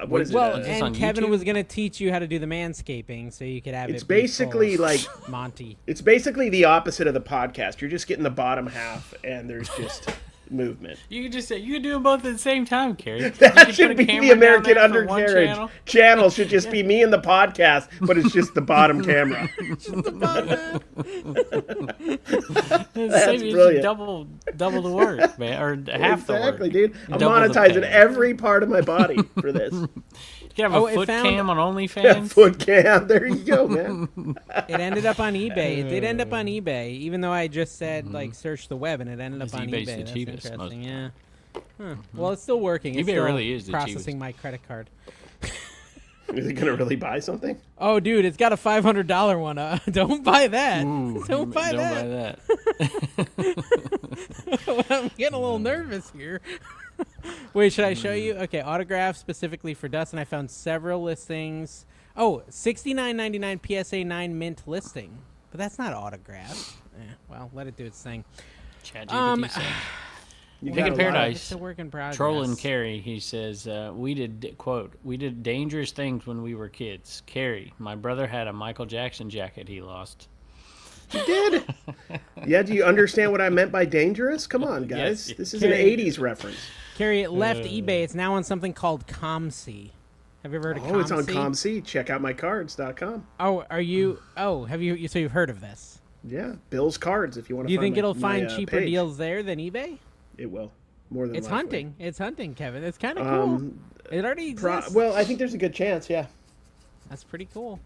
what is Well, it? Is this and on Kevin YouTube? was gonna teach you how to do the manscaping, so you could have It's it. be basically full like Monty. it's basically the opposite of the podcast. You're just getting the bottom half, and there's just movement. You could just say you could do them both at the same time, Carrie. That should be the American Undercarriage channel. Should just be me and the podcast, but it's just the bottom camera. That's brilliant. Double the work, man, or half the work. Exactly, dude. I'm Double the monetizing pay. every part of my body for this. You can have a it foot found- cam on OnlyFans. Foot cam. There you go, man. It ended up on eBay. It did end up on eBay, even though I just said like search the web, and it ended up on Ebay's eBay. the That's cheapest, interesting. most- Yeah. Well, it's still working. It's eBay still really is the processing cheapest. my credit card. Is it gonna really buy something? Oh, dude, it's got a $500 one. Don't buy that. Ooh, Don't buy don't that. buy that. I'm getting a little nervous here. Wait, should I show you? Okay, autograph specifically for Dustin. I found several listings. Oh, $69.99 PSA 9 mint listing. But that's not autographed. Well, let it do its thing. ChatGPT said. You Think got of a lot. Paradise. It's a work in progress. Troll and Carrie, he says, we did dangerous things when we were kids. Carrie, my brother had a Michael Jackson jacket he lost. You did? Yeah, do you understand what I meant by dangerous? Come on, guys. Yes. This is an 80s reference. Carrie, it left eBay. It's now on something called ComC. Have you ever heard of ComC? Oh, it's on ComC. Check out mycards.com. Oh, are you? Oh, have you? So you've heard of this? Yeah, Bill's Cards if you want to Do you find think it'll my find cheaper page. deals there than eBay? It will. More than It's likely. hunting. It's hunting, Kevin. It's kind of cool. It already exists. Well, I think there's a good chance, yeah. That's pretty cool.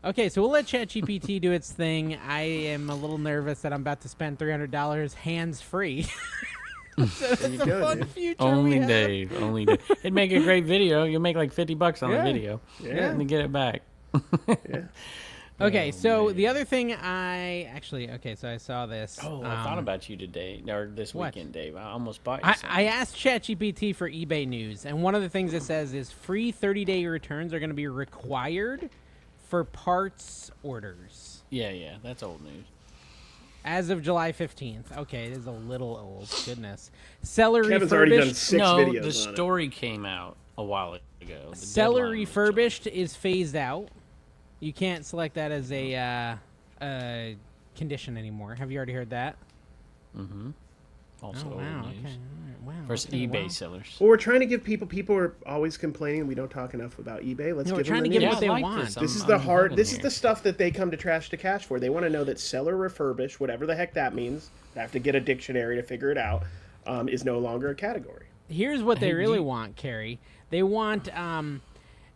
Okay, so we'll let ChatGPT do its thing. I am a little nervous that I'm about to spend $300 hands-free. That's you a go, fun dude. future Only we have. Dave. Only Dave. It'd make a great video. You'll make like $50 on Yeah. the video. Yeah. And then get it back. Yeah. Okay, so the other thing so I saw this. Oh, I thought about you today, or this what? weekend, Dave. I almost bought you something. I asked ChatGPT for eBay news, and one of the things it says is free 30-day returns are going to be required for parts orders Yeah, that's old news. as of July 15th. Okay, it is a little old. Goodness. Seller Kevin's already done refurbished. 6 no, videos the on story came out a while ago. The Seller deadline was refurbished is phased out. You can't select that as a condition anymore. Have you already heard that? also Oh, old wow. news. Okay. All right. Wow. Versus okay, eBay wow. sellers. Well, we're trying to give people are always complaining we don't talk enough about eBay. Let's No, we're give trying them to the give news. them what I they like want. this. This is I'm the hard. loving This is here. the stuff that they come to Trash to Cash for. They want to know that seller refurbished, whatever the heck that means. They have to get a dictionary to figure it out. Is no longer a category. Here's what they Hey, really you- want, Carrie. They want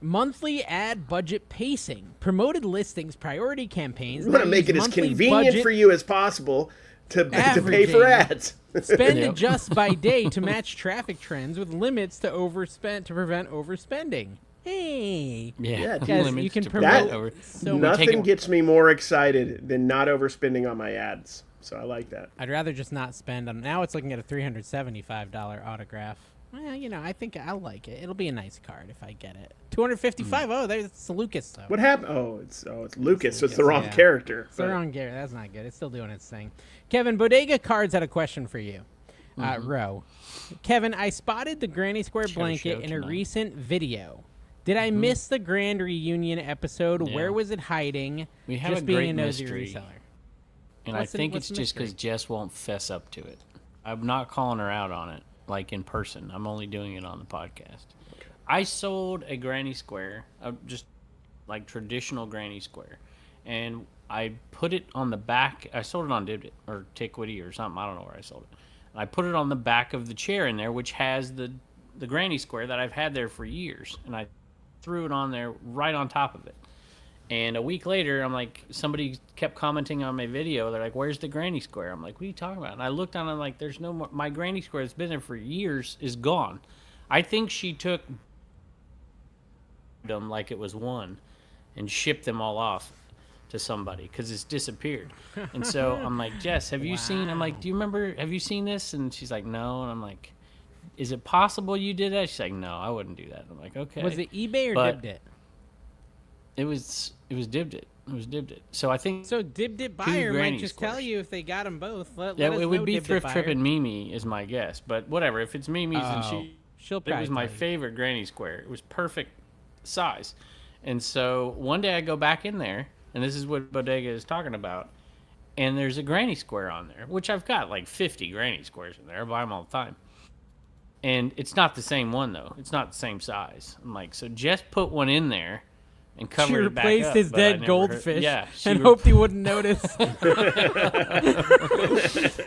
monthly ad budget pacing, promoted listings, priority campaigns. We want to that make use it as monthly convenient budget for you as possible to pay for Averaging. ads. Spend Yep. adjust by day to match traffic trends with limits to prevent overspending. Hey, Yeah, two guys, limits you can to promote prevent over. so much. Nothing taking- gets me more excited than not overspending on my ads. So I like that. I'd rather just not spend on. Now it's looking at a $375 autograph. Well, I think I'll like it. It'll be a nice card if I get it. $255. Oh, there's Lucas though. What happened? Oh, it's Lucas. So it's the Lucas, wrong yeah. character. It's the But- wrong gear. That's not good. It's still doing its thing. Kevin, Bodega Cards had a question for you. Row. Kevin, I spotted the Granny Square Show blanket in a tonight. recent video. Did I miss the grand reunion episode? Yeah. Where was it hiding? We have Just a being great a nosy mystery. reseller. And What's I think what's it's the just because mystery? Jess won't fess up to it. I'm not calling her out on it, like in person. I'm only doing it on the podcast. I sold a granny square, just like traditional granny square, and I put it on the back. I sold it on Dibdit or Tiquity or something. I don't know where I sold it. And I put it on the back of the chair in there, which has the granny square that I've had there for years, and I threw it on there right on top of it. And a week later, I'm like, somebody kept commenting on my video. They're like, "Where's the granny square?" I'm like, "What are you talking about?" And I looked on, and I'm like, "There's no more. My granny square that's been there for years is gone." I think she took them like it was one, and shipped them all off to somebody because it's disappeared. And so I'm like, "Jess, have you seen?" I'm like, "Do you remember? Have you seen this?" And she's like, "No." And I'm like, "Is it possible you did that?" She's like, "No, I wouldn't do that." I'm like, "Okay." Was it eBay or But- Dibdit? It was Dibdit. It was Dibdit. So I think So Dibdit buyer might granny just squares. tell you if they got them both. Let yeah, us it would know, be Dibdit Thrift buyer. Trip and Mimi is my guess. But whatever, if it's Mimi's and she, She'll it probably was my tell you. favorite granny square. It was perfect size. And so one day I go back in there, and this is what Bodega is talking about, and there's a granny square on there, which I've got like 50 granny squares in there. I buy them all the time. And it's not the same one, though. It's not the same size. I'm like, so Jess put one in there and covered She it back replaced up, his but I dead never goldfish heard, yeah, she and re- hoped he wouldn't notice.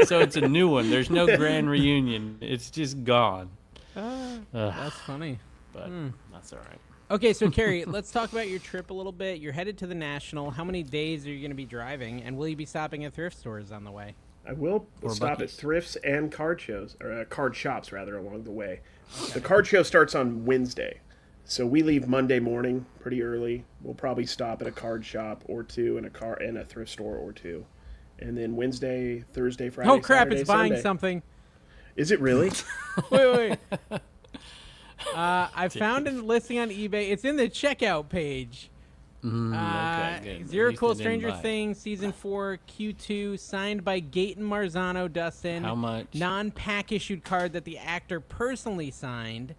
So it's a new one. There's no grand reunion. It's just gone. That's funny. But that's all right. Okay, so Carrie, let's talk about your trip a little bit. You're headed to the National. How many days are you going to be driving, and will you be stopping at thrift stores on the way? I will Or stop at Buc-ee's. thrifts and card shows, or card shops rather, along the way. The card show starts on Wednesday, so we leave Monday morning pretty early. We'll probably stop at a card shop or two and a thrift store or two, and then Wednesday, Thursday, Friday. Oh crap! Saturday, It's buying Sunday. something. Is it really? Wait. I found a listing on eBay. It's in the checkout page. Okay, good. Zero At least Cool I didn't Stranger buy it. Things Season 4 Q2 signed by Gaten Marzano, Dustin. How much? Non-pack issued card that the actor personally signed.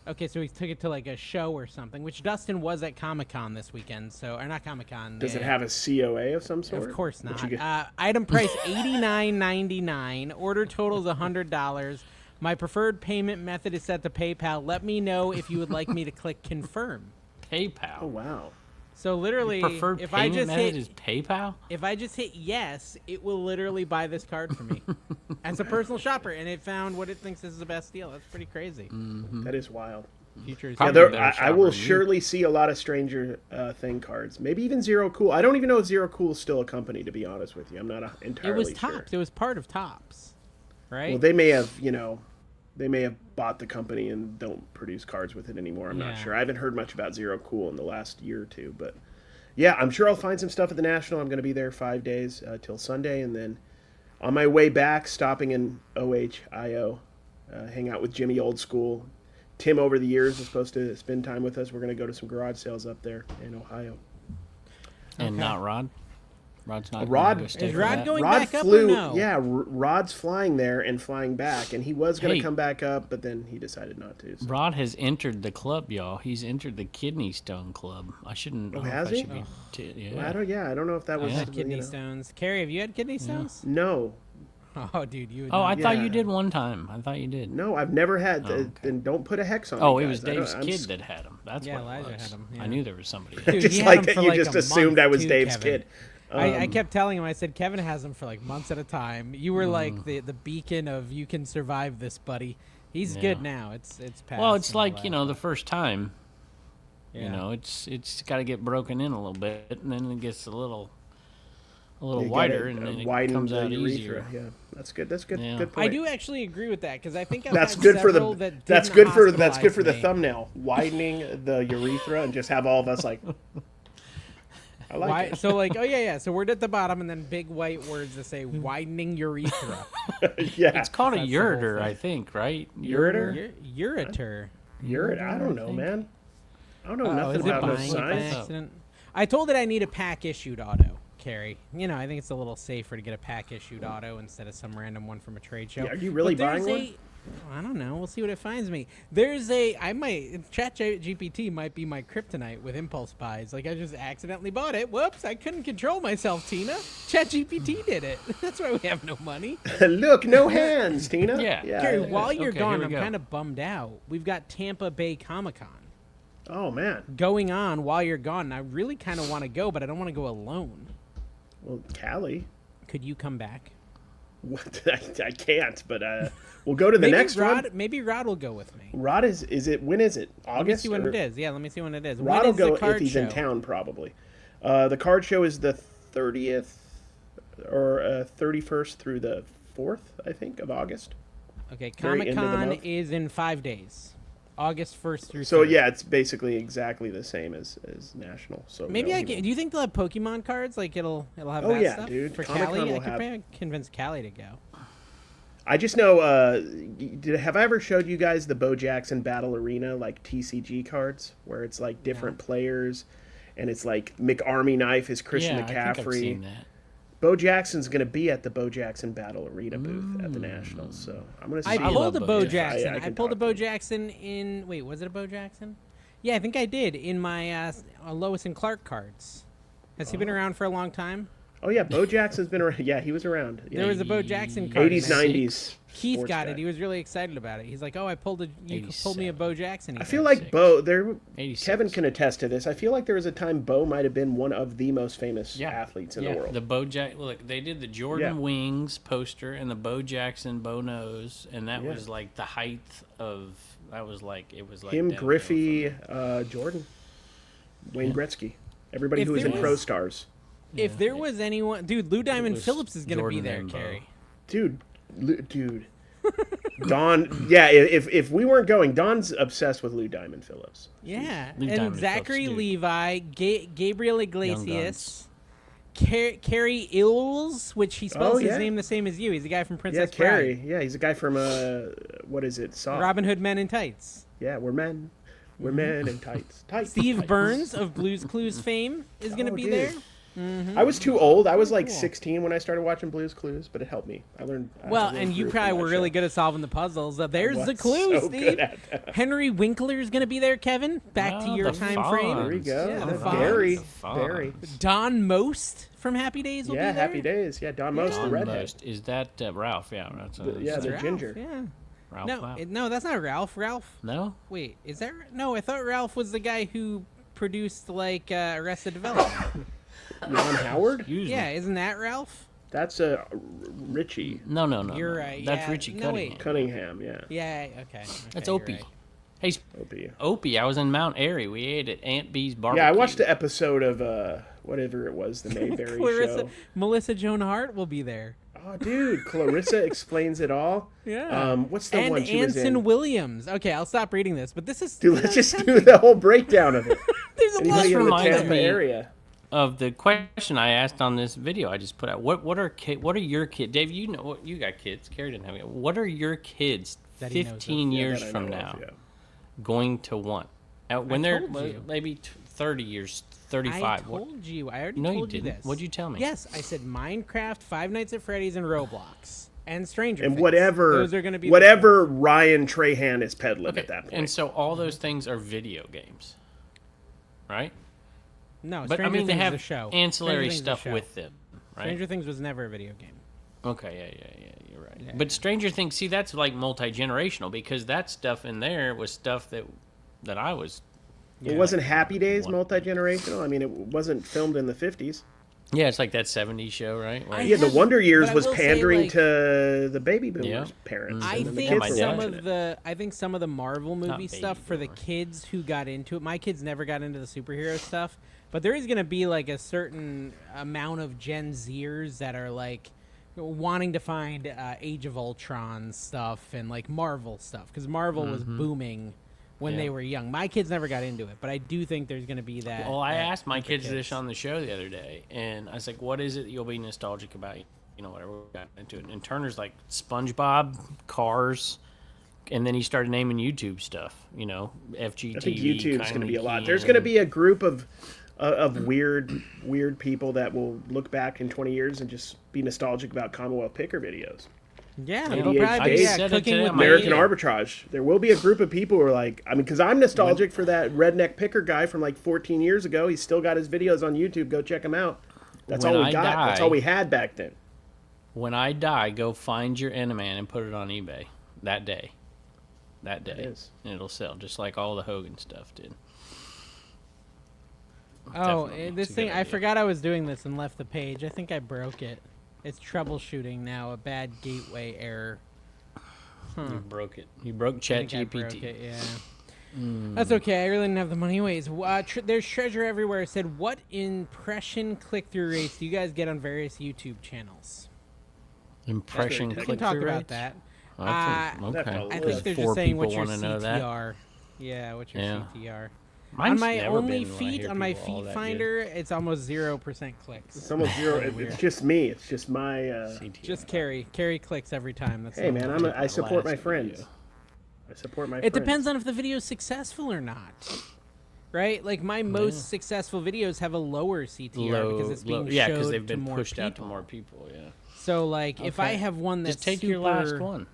Okay, so he took it to like a show or something, which Dustin was at Comic-Con this weekend. So, or not Comic-Con. Does it have a COA of some sort? Of course What'd not. you get? Item price $89.99. Order total is $100. My preferred payment method is set to PayPal. Let me know if you would like me to click confirm. PayPal. Oh wow. So literally, Preferred if I payment just method hit is PayPal. if I just hit yes, it will literally buy this card for me as a personal shopper, and it found what it thinks is the best deal. That's pretty crazy. That is wild. Future is Probably Yeah, here. a better I shopper will than you. surely see a lot of Stranger Thing cards. Maybe even Zero Cool. I don't even know if Zero Cool is still a company, to be honest with you. I'm not It entirely was sure. Tops. It was part of Tops, right? Well, they may have, they may have bought the company and don't produce cards with it anymore. I'm not Yeah. sure. I haven't heard much about Zero Cool in the last year or two, but yeah, I'm sure I'll find some stuff at the National. I'm going to be there 5 days till Sunday, and then on my way back, stopping in OHIO, hang out with Jimmy Old School. Tim, over the years, is supposed to spend time with us. We're going to go to some garage sales up there in Ohio. And not Rod. Rod's not. Rod- gonna go stay Is for Rod that? going Rod back up or flew. no? Yeah, Rod's flying there and flying back, and he was going to Hey. come back up, but then he decided not to. So. Rod has entered the club, y'all. He's entered the kidney stone club. I shouldn't. Oh, know if has I he? should be yeah. Well, I don't know if that was Yeah. Kidney stones. Carrie, have you had kidney stones? No, Oh, dude, you. Would Oh, not- I thought Yeah. you did one time. I thought you did. no, I've never had. okay. Then don't put a hex on. Oh, me, it was guys. I don't- Dave's I'm kid s- that had him. That's Yeah, what it Elijah was. had 'em, yeah. I knew there was somebody. Dude, Just he had like them for you like just a assumed month I was too, Dave's Kevin. kid. I kept telling him. I said Kevin has them for like months at a time. You were like the beacon of you can survive this, buddy. He's Yeah. good now. It's past. Well, it's and all like that, the but- first time. Yeah. You know, it's got to get broken in a little bit, and then it gets a little wider, and then it widen comes the out urethra. easier. Yeah, that's good. That's good. Yeah. Good point. I do actually agree with that because I think I've That's had good for several the. that That's didn't good for the hospitalize me. thumbnail. Widening the urethra and just have all of us like. I like Why, it. so like, oh yeah. So word at the bottom, and then big white words that say "widening urethra." Yeah. It's called a That's the whole ureter, thing. I think, right? Ureter? Ureter. I don't know, man. I don't know Oh, nothing is it about no buying it by science. accident? I told it I need a pack issued auto, Carrie. I think it's a little safer to get a pack issued auto instead of some random one from a trade show. Yeah, are you really But there's buying one? I don't know. We'll see what it finds me. ChatGPT might be my kryptonite with impulse buys. Like I just accidentally bought it. Whoops! I couldn't control myself, Tina. ChatGPT did it. That's why we have no money. Look, no hands, Tina. Yeah. Carrie, yeah. while you're Okay, gone, here I'm we go. kind of bummed out. We've got Tampa Bay Comic-Con Oh man. going on while you're gone, and I really kind of want to go, but I don't want to go alone. Well, Callie. Could you come back? What? I can't, but we'll go to the next Rod, one. Maybe Rod will go with me. Rod is it? When is it? Let me August. see when or- it is. Yeah, let me see when it is. Rod when will is go the if card he's show? in town, probably. The card show is the 30th or 31st through the 4th, I think, of August. Okay, Very end of the Comic-Con month. is in 5 days. August 1st through So 3rd. yeah, it's basically exactly the same as National. So Maybe no, I he can. won't. Do you think they'll have Pokemon cards? Like it'll have Oh, that yeah, stuff dude. for Comic-Con Callie. I will could have- probably convince Callie to go. I just know. Have I ever showed you guys the Bo Jackson Battle Arena like TCG cards, where it's like different players, and it's like McArmy Knife is Christian Yeah, I think I've McCaffrey. seen that. Bo Jackson's going to be at the Bo Jackson Battle Arena booth at the Nationals, so I'm going to see. I I pulled love a Bo Bo Jackson. Jackson. I I can pulled a talk Bo to him. Jackson in. Wait, was it a Bo Jackson? Yeah, I think I did in my Lois and Clark cards. Has he been around for a long time? Oh yeah, Bo Jackson's been around. Yeah, he was around. Yeah. There was a Bo Jackson card. in 80s, there. 90s. Keith sports got guy. it. He was really excited about it. He's like, "Oh, I pulled a. You pulled me a 87. Bo Jackson." I feel like Bo. There, 86. Kevin can attest to this. I feel like there was a time Bo might have been one of the most famous athletes in the world. The Bo Jack. Look, they did the Jordan Yeah. Wings poster and the Bo Jackson Bo Nose, and that Yeah. was like the height of. That was like it was like Him, downhill Griffey, from Jordan, Wayne Gretzky, everybody If who was there in was- Pro Stars. If there was anyone, dude, Lou Diamond was Phillips is gonna be Jordan there, and Bo. Carrie. dude. Don, yeah. If we weren't going, Don's obsessed with Lou Diamond Phillips. Yeah, Lou and Diamond Zachary Phillips, dude. Levi, Gabriel Young Iglesias, Guns. Carrie Ills, which he spells his yeah. name the same as you. He's the guy from Yeah, Princess Carrie. Bride. Yeah, he's a guy from what is it? Saw. Robin Hood Men in Tights. Yeah, we're men. We're men in tights. Steve Tights. Burns of Blue's Clues fame is going to be dude. there. I was too old. I was like Cool. 16 when I started watching Blue's Clues, but it helped me. I learned. Well, I and you grew probably from were that really show. good at solving the puzzles. There's was the clue, so Steve. good at that. Henry Winkler is going to be there, Kevin. Back to Oh, your the time Fonz. frame. There we go. Yeah, the Barry. Fonz. Barry. Don Most from Happy Days will be Yeah, there. Happy Days. Yeah, Don Most, the Don redhead. Most. Is that Ralph? Yeah, that's Yeah, It's the Ralph, ginger. Yeah. Ralph. No, Wow. no, that's not Ralph. Ralph. No? Wait, is that? No, I thought Ralph was the guy who produced like Arrested Development. Ron Howard. Excuse me. Yeah, isn't that Ralph? That's Richie No. You're no. right, That's yeah. Richie No, Cunningham. wait. Cunningham. Yeah. Yeah. Okay. That's you're Opie. right. Hey, Opie. Opie, I was in Mount Airy. We ate at Aunt B's barbecue. Yeah, I watched the episode of whatever it was, the Mayberry Clarissa, show. Melissa Joan Hart will be there. Oh, dude, Clarissa explains it all. Yeah. What's the And one she was Anson in? Williams. Okay, I'll stop reading this, but this is. Dude, let's just do the whole breakdown of it. There's a lot. Anybody in the reminded Tampa me- area? of the question I asked on this video I just put out. What are your kids? Dave, you know what you got kids. Carrie didn't have it. What are your kids That he knows of. 15 Yeah, years that I from know now of, yeah. going to want? When they're told you. maybe 30 years, 35. I told you. I already No, you told you didn't. this. What'd you tell me? Yes, I said Minecraft, Five Nights at Freddy's, and Roblox, and Stranger And Things. whatever, Those are going to be whatever Ryan Trahan is peddling at that point. And so all those things are video games, right? No, But Stranger I mean, they Things have is a show. ancillary Stranger Things is a stuff show. with them, right? Stranger Things was never a video game. Okay, yeah, you're right. Yeah. But Stranger Things, see, that's like multi-generational because that stuff in there was stuff that I was. It wasn't Happy Days What? multi-generational. I mean, it wasn't filmed in the 50s. Yeah, it's like that '70s show, right? Where- Yeah, the Wonder Years but I was will say, pandering like- to the baby boomers' Yeah. parents. I and then the think kids my were dad. some watching of it. the some of the Marvel movie baby stuff for the boomers. kids who got into it. My kids never got into the superhero stuff, but there is going to be like a certain amount of Gen Zers that are like wanting to find Age of Ultron stuff and like Marvel stuff because Marvel was booming when Yeah. they were young. My kids never got into it, but I do think there's going to be that. Well, I that asked my group of kids this on the show the other day, and I was like, "What is it that you'll be nostalgic about?" You know, whatever we got into it. And Turner's like SpongeBob, Cars, and then he started naming YouTube stuff. You know, FGTV. I think YouTube's going to be a lot. Kindly There's going to be a group of weird people that will look back in 20 years and just be nostalgic about Commonwealth Picker videos. Yeah, ADHD. it'll probably be I said it cooking today with on my American Yeah. Arbitrage. There will be a group of people who are like, I mean, because I'm nostalgic for that redneck picker guy from like 14 years ago. He's still got his videos on YouTube. Go check him out. That's When all we I got. That's die- all we had back then. When I die, go find your Eneman and put it on eBay that day. That day. is. And it'll sell, just like all the Hogan stuff did. Oh, Definitely. this It's a thing, good I idea. forgot I was doing this and left the page. I think I broke it. It's troubleshooting now, a bad gateway error. You broke it. You broke I think I broke ChatGPT. it, yeah. That's okay. I really didn't have the money. Anyways, there's treasure everywhere. It said, what impression click-through rates do you guys get on various YouTube channels? Impression We We click can talk through about rates? that. I think, That's okay. a I Well, think they're Four just saying what's people your wanna know that. CTR. Yeah, what's your Yeah. CTR? Mine's On my never only been when I feed, hear on my people all feed that finder, it's almost 0% clicks. It's almost zero. It's just me. It's just my. good. CTR. Just carry clicks every time. That's Hey all. man, I support my last friends. video. I support my. It friends. depends on if the video is successful or not. Right? Like my most successful videos have a lower CTR because it's being yeah, showed because to they've been more pushed out to people. more people. Yeah. So like if I Okay. have one that's Just take super, your last one.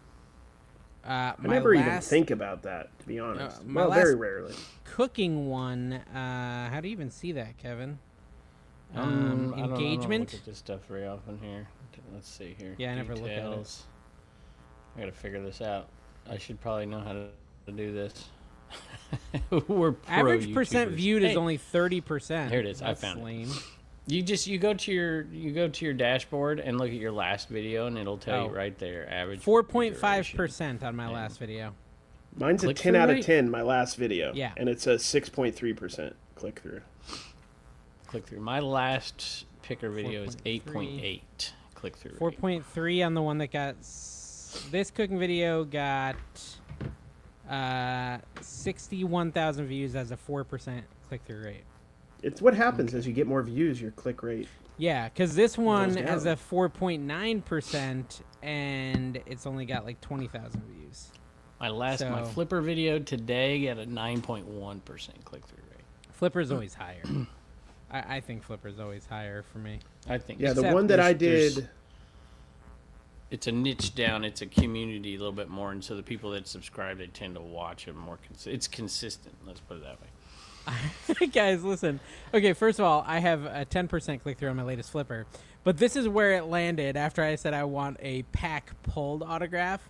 I my never even last think about that, to be honest. my Well, last- very rarely. cooking one. How do you even see that, Kevin? I don't Engagement. look at this stuff very often here. Let's see here. Yeah, I never look at it. Details. I gotta figure this out. I should probably know how to do this. We're pro Average percent YouTubers. viewed Hey, is only 30%. Here it is. I That's found it. lame. you go to your dashboard and look at your last video, and it'll tell Oh. you right there average. 4.5% on my last video. Mine's a Click-through 10 out of rate? 10, my last video. Yeah. And it's a 6.3% click through. Click through. My last picker video is 4.3. 8.8 click-through rate. 4.3 on the one that got... This cooking video got 61,000 views as a 4% click-through rate. It's what happens as you get more views, your click rate. Yeah, because this one down. has a 4.9%, and it's only got like 20,000 views. My flipper video today got a 9.1% click-through rate. Flipper's always higher. I think Flipper's always higher for me. I think. Yeah, so. the one that I did... It's a niche down. It's a community a little bit more, and so the people that subscribe, they tend to watch it more. It's consistent. Let's put it that way. Guys, listen. Okay, first of all, I have a 10% click-through on my latest flipper, but this is where it landed after I said I want a pack pulled autograph.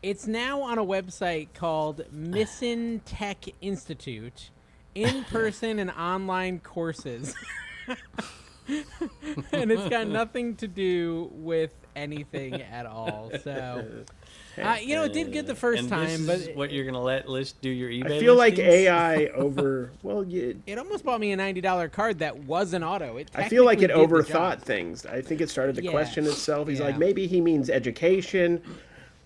It's now on a website called Missin Tech Institute, in-person and online courses. And it's got nothing to do with anything at all. So, it did good the first time. This but is what you're going to let List do your eBay I feel like listings? AI over... Well, it almost bought me a $90 card that was an auto. I feel like it technically did the overthought job. things. I think it started to Yeah. question itself. He's Yeah. like, maybe he means education.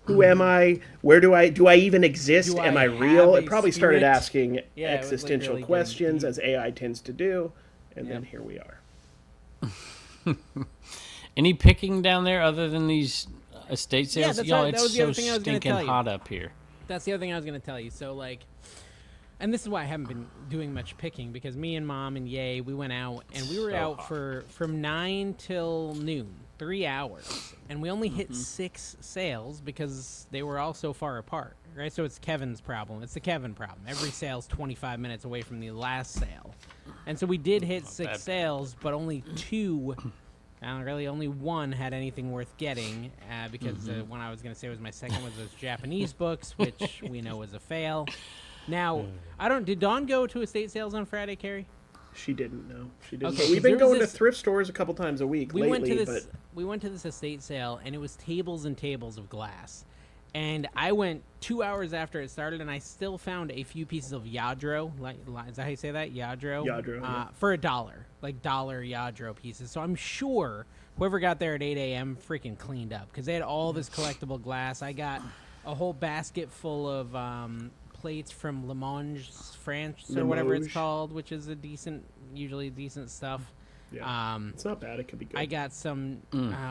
Who am I? Where do I even exist? Do Am I I real? have It a probably started spirit? asking Yeah, it was, like, existential really getting questions, deep. as AI tends to do. And Yeah. then here we are. Any picking down there other than these estate Yeah, sales? that's Y'all, right. That it's was the so other thing I was gonna stinking tell you. hot up here. That's the other thing I was going to tell you. So, and this is why I haven't been doing much picking, because me and Mom and Ye, we went out, and we were So out hot. from 9 till noon, 3 hours. And we only hit 6 sales because they were all so far apart, right? So it's Kevin's problem. It's the Kevin problem. Every sale's 25 minutes away from the last sale. And so we did hit 6 bad. sales, but only 2... really, only one had anything worth getting, because the one I was going to say was my second was those Japanese books, which we know was a fail. Now, did Dawn go to estate sales on Friday, Carrie? She didn't know. She didn't. Okay, We've 'cause been there was going this- to thrift stores a couple times a week We lately, went to this estate sale, and it was tables and tables of glass. And I went 2 hours after it started, and I still found a few pieces of Yadro. Is that how you say that? Yadro? Yadro, yeah. For $1. Dollar Yadro pieces. So I'm sure whoever got there at 8 a.m. freaking cleaned up, because they had all this collectible glass. I got a whole basket full of plates from Limoges, France, or whatever it's Limoges. called, which is usually decent stuff. yeah, it's not bad. It could be good. I got some,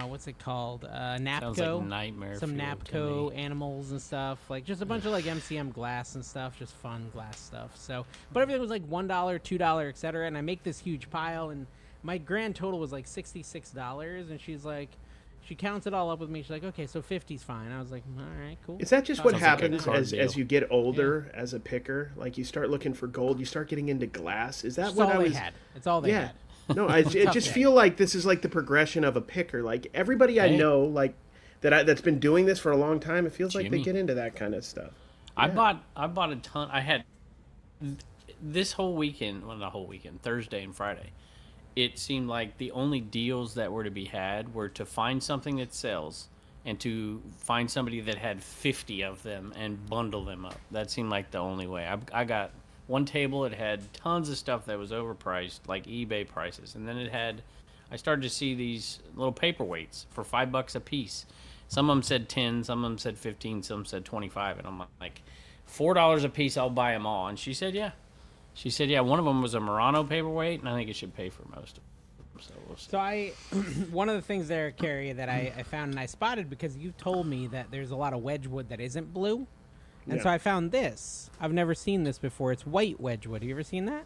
what's it called? Napco. Sounds like nightmare Some fuel to Napco me. animals and stuff. Like, just a bunch of, MCM glass and stuff. Just fun glass stuff. So, but everything was like $1, $2, etc. And I make this huge pile, and my grand total was like $66. And she's like, she counts it all up with me. She's like, okay, so 50's fine. I was like, all right, cool. Is that just what Sounds like a happens card as deal. you get older as a picker? Like, you start looking for gold, you start getting into glass. Is that That's what all I they was? had. It's all they Yeah. had. No, I Tough just day. feel like this is like the progression of a picker. Like, everybody I Hey. know, that's been doing this for a long time, it feels like they Jimmy. get into that kind of stuff. I Yeah. bought a ton. I had this whole weekend, well, not whole weekend, Thursday and Friday. It seemed like the only deals that were to be had were to find something that sells and to find somebody that had 50 of them and bundle them up. That seemed like the only way. I got one table, it had tons of stuff that was overpriced, like eBay prices. And then I started to see these little paperweights for $5 a piece. Some of them said 10, some of them said 15, some said 25. And I'm like, $4 a piece, I'll buy them all. And she said, yeah. She said, yeah, one of them was a Murano paperweight, and I think it should pay for most of them. So we'll see. So one of the things there, Carrie, that I found and I spotted, because you told me that there's a lot of Wedgwood that isn't blue. And Yeah. so I found this. I've never seen this before. It's white Wedgwood. Have you ever seen that?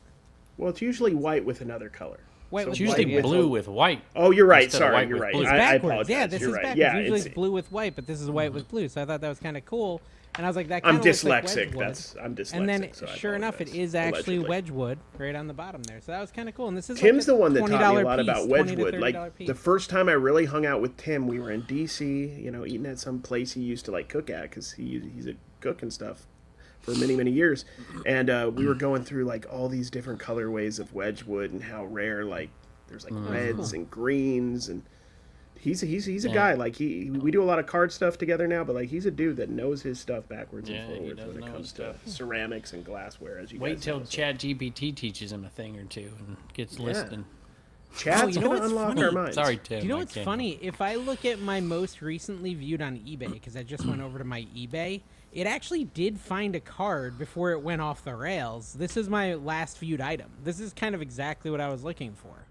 Well, it's usually white with another color. White with It's usually white, yeah. blue with white. Oh, you're right. Instead of Sorry, white you're with right. blue. It's I backwards. apologize. Yeah, this you're is right. backwards. Yeah, Usually it's blue with white, but this is white with blue. So I thought that was kind of cool. And I was like, that kind I'm of looks like dyslexic. Wedgwood. I'm dyslexic. And then, so I sure enough, it apologize. is actually Allegedly. Wedgwood right on the bottom there. So that was kind of cool. And this is Tim's like the one that taught me a $20 lot piece, about $20 to Wedgwood. $30 Like, piece. the first time I really hung out with Tim, we were in D.C., eating at some place he used to, cook at, because he's a cook and stuff for many, many years. And we were going through, all these different colorways of Wedgwood and how rare, there's, reds and greens. And he's a guy. We do a lot of card stuff together now, but, he's a dude that knows his stuff backwards Yeah, and he forwards does when it know comes his to stuff. ceramics and glassware, as you Wait guys till know. ChatGPT teaches him a thing or two and gets listening. Chat's you know gonna what's unlock funny? our minds. Sorry, Tim. Do you know I what's can't funny? If I look at my most recently viewed on eBay, because I just went over to my eBay, it actually did find a card before it went off the rails. This is my last viewed item. This is kind of exactly what I was looking for.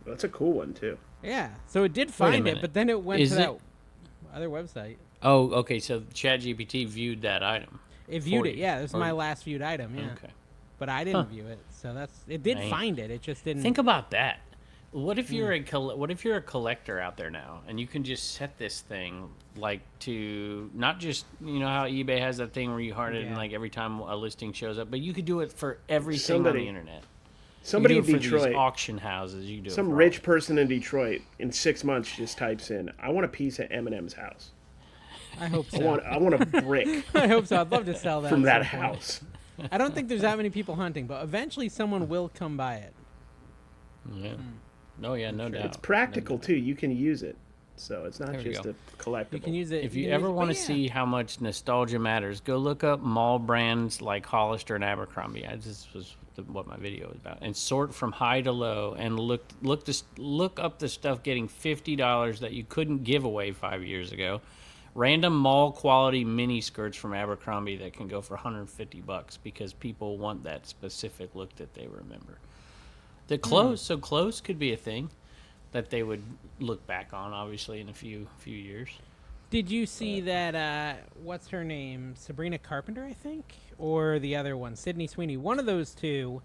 That's a cool one too. Yeah, so it did find it, minute. but then it went Is to it- that other website. Oh, okay. So ChatGPT viewed that item. It viewed for it. you, Yeah, this is or- my last viewed item. Yeah, Okay. but I didn't view it, so it did Dang. find it. It just didn't. Think about that. What if you're what if you're a collector out there now, and you can just set this thing like to not just how eBay has that thing where you heart it and like every time a listing shows up, but you could do it for everything on the internet. Somebody you in do it for Detroit, these auction houses. You do some it for rich person in Detroit, in 6 months just types in, "I want a piece of Eminem's house. I hope so. I want a brick I hope so. I'd love to sell that from at that some point. house." I don't think there's that many people hunting, but eventually someone will come by it. Yeah. No, yeah, no doubt. It's practical too. You can use it, so it's not There we just go. a collectible. You can use it If you can ever use it- want to but yeah. see how much nostalgia matters, go look up mall brands like Hollister and Abercrombie. This was what my video was about. And sort from high to low, and look up the stuff getting $50 that you couldn't give away 5 years ago. Random mall quality mini skirts from Abercrombie that can go for $150 because people want that specific look that they remember. The clothes, so clothes could be a thing that they would look back on, obviously, in a few years. Did you see that? What's her name? Sabrina Carpenter, I think, or the other one, Sydney Sweeney. One of those two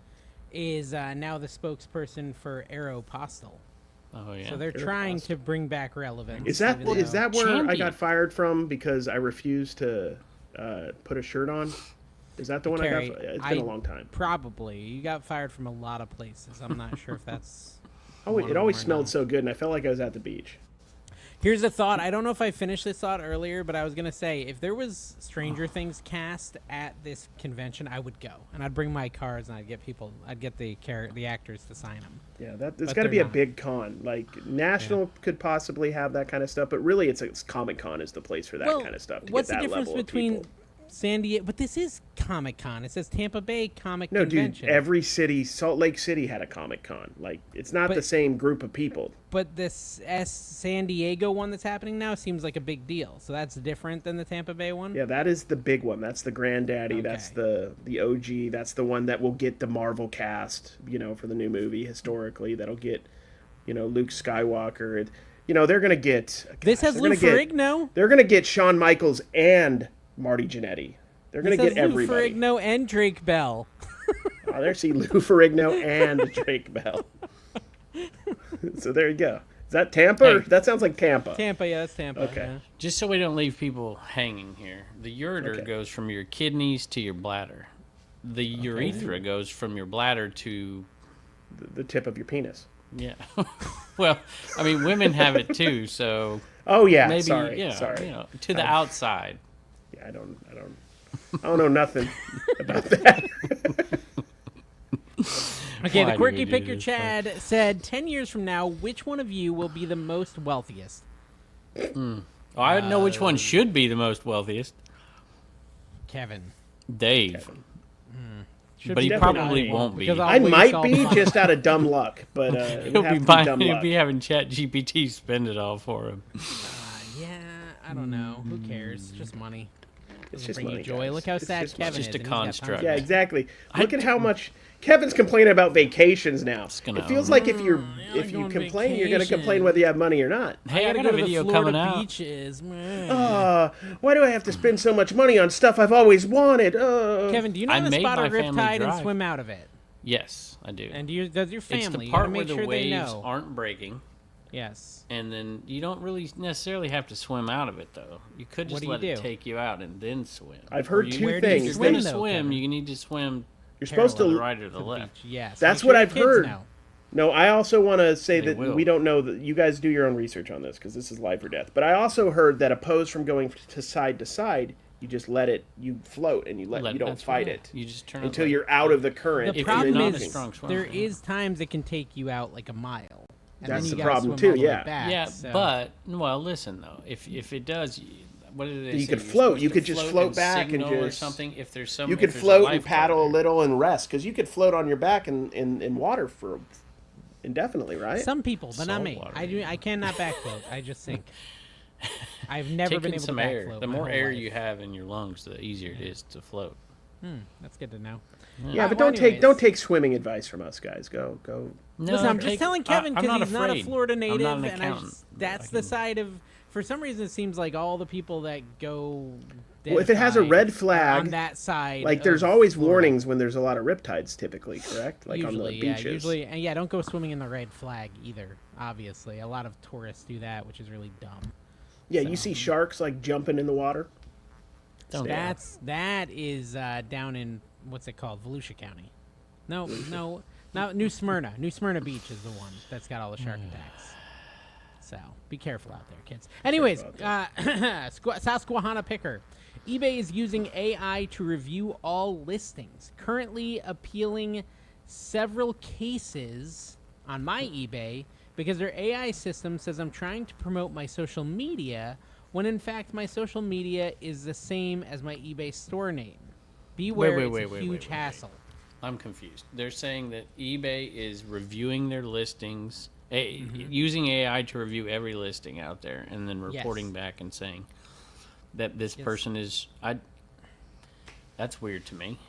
is now the spokesperson for Aeropostale. Oh yeah. So they're trying to bring back relevance. Is that even is though- that where I Champion. got fired from because I refused to put a shirt on? Is that the one Carrie, I got? It's been a long time. Probably. You got fired from a lot of places. I'm not sure if that's. Oh, one it of always them or smelled not. so good, and I felt like I was at the beach. Here's a thought. I don't know if I finished this thought earlier, but I was gonna say if there was Stranger Things cast at this convention, I would go, and I'd bring my cards, and I'd get the actors to sign them. Yeah, there's But got to they're be a not. big con. Like National could possibly have that kind of stuff, but really, it's Comic Con is the place for that kind of stuff. To what's get the that difference level between of people. San Diego? But this is Comic Con. It says Tampa Bay Comic No, Convention. dude, every city, Salt Lake City had a Comic Con. Like, it's not But- the same group of people. But this San Diego one that's happening now seems like a big deal. So that's different than the Tampa Bay one. Yeah, that is the big one. That's the granddaddy. That's Okay. the OG. That's the one that will get the Marvel cast, for the new movie historically. That'll get, Luke Skywalker. They're going to get... This has they're Lou gonna get- Ferrigno. They're going to get Shawn Michaels and Marty Jannetty. They're going This to get has Lou everybody. Ferrigno and Drake Bell. Oh, there's Lou Ferrigno and Drake Bell. So there you go. Is that Tampa? Or, Hey. that sounds like Tampa. Tampa, yeah, that's Tampa. Okay. yeah. Just so we don't leave people hanging here, the ureter Okay. goes from your kidneys to your bladder. The urethra goes from your bladder to The tip of your penis. yeah. Well, I mean, women have it too, so Oh yeah. maybe sorry. to the outside. Yeah, I don't know nothing about that. Okay, Why the do quirky we do picker this? Chad said, 10 years from now, which one of you will be the most wealthiest? Oh, I know which one should be the most wealthiest. Kevin. Dave. Should But he definitely probably not. won't be. Because I'll I waste might all be the- just out of dumb luck, but it He'll would have be to be buying. dumb He'll luck. be having ChatGPT spend it all for him. Yeah, I don't know. Who cares? Just money. It's Doesn't just bring money, you joy. guys. Look how It's sad just money. Kevin Just is. a and he's got construct. tons Yeah, of it. exactly. Look at how much Kevin's complaining about vacations now. gonna- It feels like if you go on complain, you're going to vacation. complain whether you have money or not. Hey, I gotta got go a to the video Florida coming out. beaches. Why do I have to spend so much money on stuff I've always wanted? Kevin, do you know I how to made spot a my family riptide and drive. swim out of it? Yes, I do. And does your family? It's the You part gotta where make the sure they waves know. aren't breaking, Yes. and then you don't really necessarily have to swim out of it though. You could just do you let it do? take you out and then swim. I've heard Or two Where do you things. If you're going to though, swim, Kevin? you need to swim You're supposed to the to. right or the The left. beach, yes. That's Make what sure I've your kids heard. know. No, I also want to say They that will. we don't know that you guys do your own research on this because this is life or death. But I also heard that opposed from going to side, you just let it. You float and you don't That's fight right. it You just turn until it you're out of the current. The If problem you're not a is strong swimmer, there yeah. is times it can take you out like a mile. And That's then you the gotta problem, swim too, all the way yeah. back, Yeah, so- but well, listen though. If it does, what did they You say? could You're float. supposed You to could just float and back and signal or just- something. If there's some, You if could there's float and lifeguard paddle a there. little and rest because you could float on your back in water for indefinitely, right? Some people, but not Salt me. water, I cannot backfloat. I just sink. I've never been Taking able some to air. backfloat. The my more whole air life. you have in your lungs, the easier it is to float. That's good to know. Yeah, but well, don't take swimming advice from us, guys. Go. No, Listen, I'm just telling Kevin I'm because not he's not a afraid. Florida I'm native, not an and accountant. that's the side of. For some reason, it seems like all the people that go. Well, if it has a dead-fied red are flag, on that side, like there's of always Florida. warnings when there's a lot of riptides, typically, correct? Like Usually, on the beaches. usually, and don't go swimming in the red flag either. Obviously, a lot of tourists do that, which is really dumb. Yeah, you see sharks like jumping in the water. That is down in what's it called, Volusia County. No, not New Smyrna. New Smyrna Beach is the one that's got all the shark attacks. So be careful out there, kids. Anyways, Susquehanna Picker. eBay is using AI to review all listings, currently appealing several cases on my eBay because their AI system says I'm trying to promote my social media when in fact my social media is the same as my eBay store name. Beware, it's a huge hassle. I'm confused. They're saying that eBay is reviewing their listings, using AI to review every listing out there, and then reporting back and saying that this person is. That's weird to me.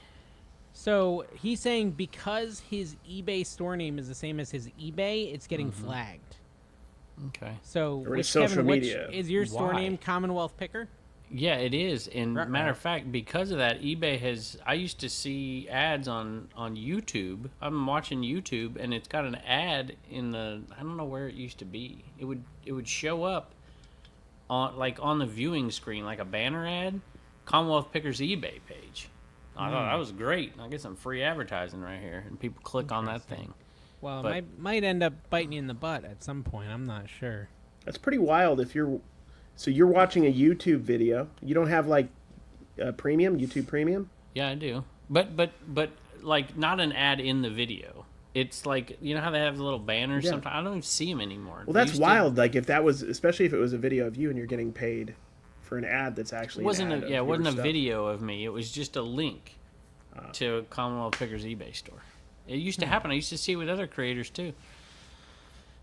So he's saying because his eBay store name is the same as his eBay, it's getting flagged. Okay. So Or which, social Kevin, which media. is your store Why? name Commonwealth Picker? Yeah, it is. And Right, matter right. of fact, because of that, eBay has. I used to see ads on YouTube. I'm watching YouTube, and it's got an ad in the. I don't know where it used to be. It would show up on the viewing screen like a banner ad. Commonwealth Picker's eBay page. I thought that was great. I get some free advertising right here, and people click on that thing. Well, But- it might end up biting you in the butt at some point. I'm not sure. That's pretty wild. If you're watching a YouTube video, you don't have like premium YouTube Premium. Yeah, I do. But like not an ad in the video. It's like, you know how they have the little banners Yeah. sometimes? I don't even see them anymore. Well, They that's used to- wild. Like if that was, especially if it was a video of you and you're getting paid for an ad that's actually It wasn't an ad a, of yeah, it your wasn't a stuff. video of me. It was just a link to Commonwealth Picker's eBay store. It used to happen. I used to see it with other creators too.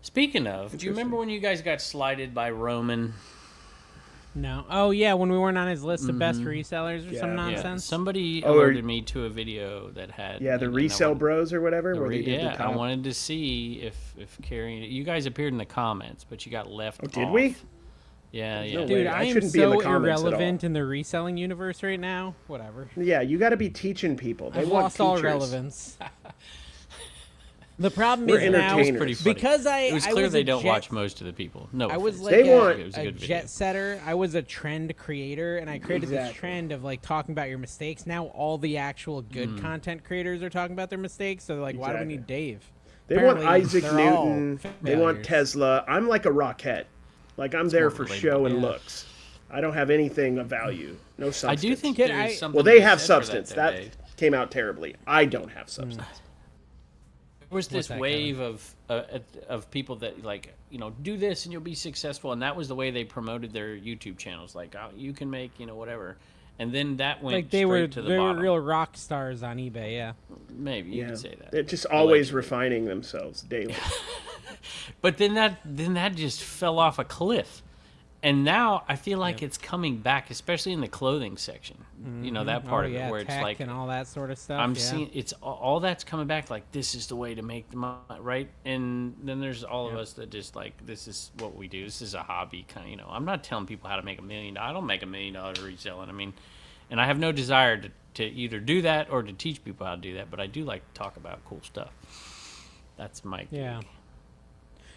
Speaking of, do you remember when you guys got slighted by Roman? No. Oh yeah, when we weren't on his list of best resellers or Yeah. some Yeah, nonsense. Somebody Oh, alerted me to a video that had Yeah, the and I resale wanted- bros or whatever. the Where re- they did yeah, the I top. wanted to see if carrying you guys appeared in the comments, but you got left. Oh, did off. we? Yeah, There's yeah. no Dude, way. I I am shouldn't be in the so comments at all. irrelevant in the reselling universe right now. Whatever. Yeah, you got to be teaching people. They I've want lost all teachers. relevance. The problem We're is now entertainers. Pretty funny. because It was I clear was they a don't jet- watch most of the people. No, I was offense. like They a, want- It was a a good video. jet setter. I was a trend creator, and I created this Exactly. trend of like talking about your mistakes. Now all the actual good content creators are talking about their mistakes. So they're like, why do we Exactly. need Dave? They want Apparently, Isaac they're all Newton. They want failures. Tesla. I'm like a Rockette. Like I'm there more for relatable. show and Yeah. looks. I don't have anything of value. No I substance. do think Kid, there's I- something. Well, to they be have said for substance. That, That Dave. came out terribly. I don't have substance. There was this that, wave of people that like, you know, do this and you'll be successful, and that was the way they promoted their YouTube channels. Like, oh, you can make, you know, whatever, and then that went Like they straight were to the they were bottom. real rock stars on eBay. Yeah. Maybe you Yeah, could say that. they're just always Allegedly. refining themselves daily. But then that just fell off a cliff. And now I feel like it's coming back, especially in the clothing section. You know, that part oh, of yeah, it where it's tech like and all that sort of stuff. I'm yeah. seeing it's all that's coming back. Like, this is the way to make the money, right? And then there's all of us that just like, this is what we do. This is a hobby, kind of. You know, I'm not telling people how to make $1 million. I don't make $1 million reselling. I mean, and I have no desire to either do that or to teach people how to do that. But I do like to talk about cool stuff. That's my gig. Yeah.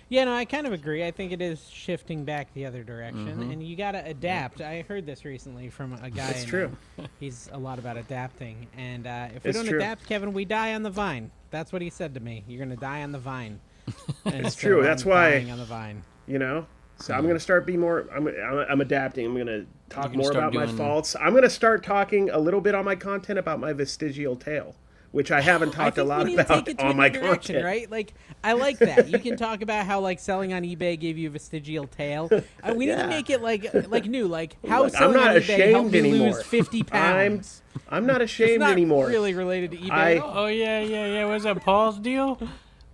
Yeah, no, I kind of agree. I think it is shifting back the other direction, and you got to adapt. I heard this recently from a guy. That's I true. know. He's a lot about adapting, and if we It's don't true. adapt, Kevin, we die on the vine. That's what he said to me. You're gonna die on the vine. It's true. That's why- on the vine. You know. So I'm gonna start being more. I'm adapting. I'm gonna talk gonna more start about my doing- faults. I'm gonna start talking a little bit on my content about my vestigial tail, which I haven't I talked a think lot we need to about take it to on a my new direction, content. right? Like, I like that. You can talk about how like selling on eBay gave you a vestigial tail. We need Yeah. to make it like new, like how Look, I'm selling not on eBay helped ashamed me anymore. lose 50 pounds. I'm not It's ashamed not anymore. really related to eBay. I- at all. Oh yeah. Was that Paul's deal?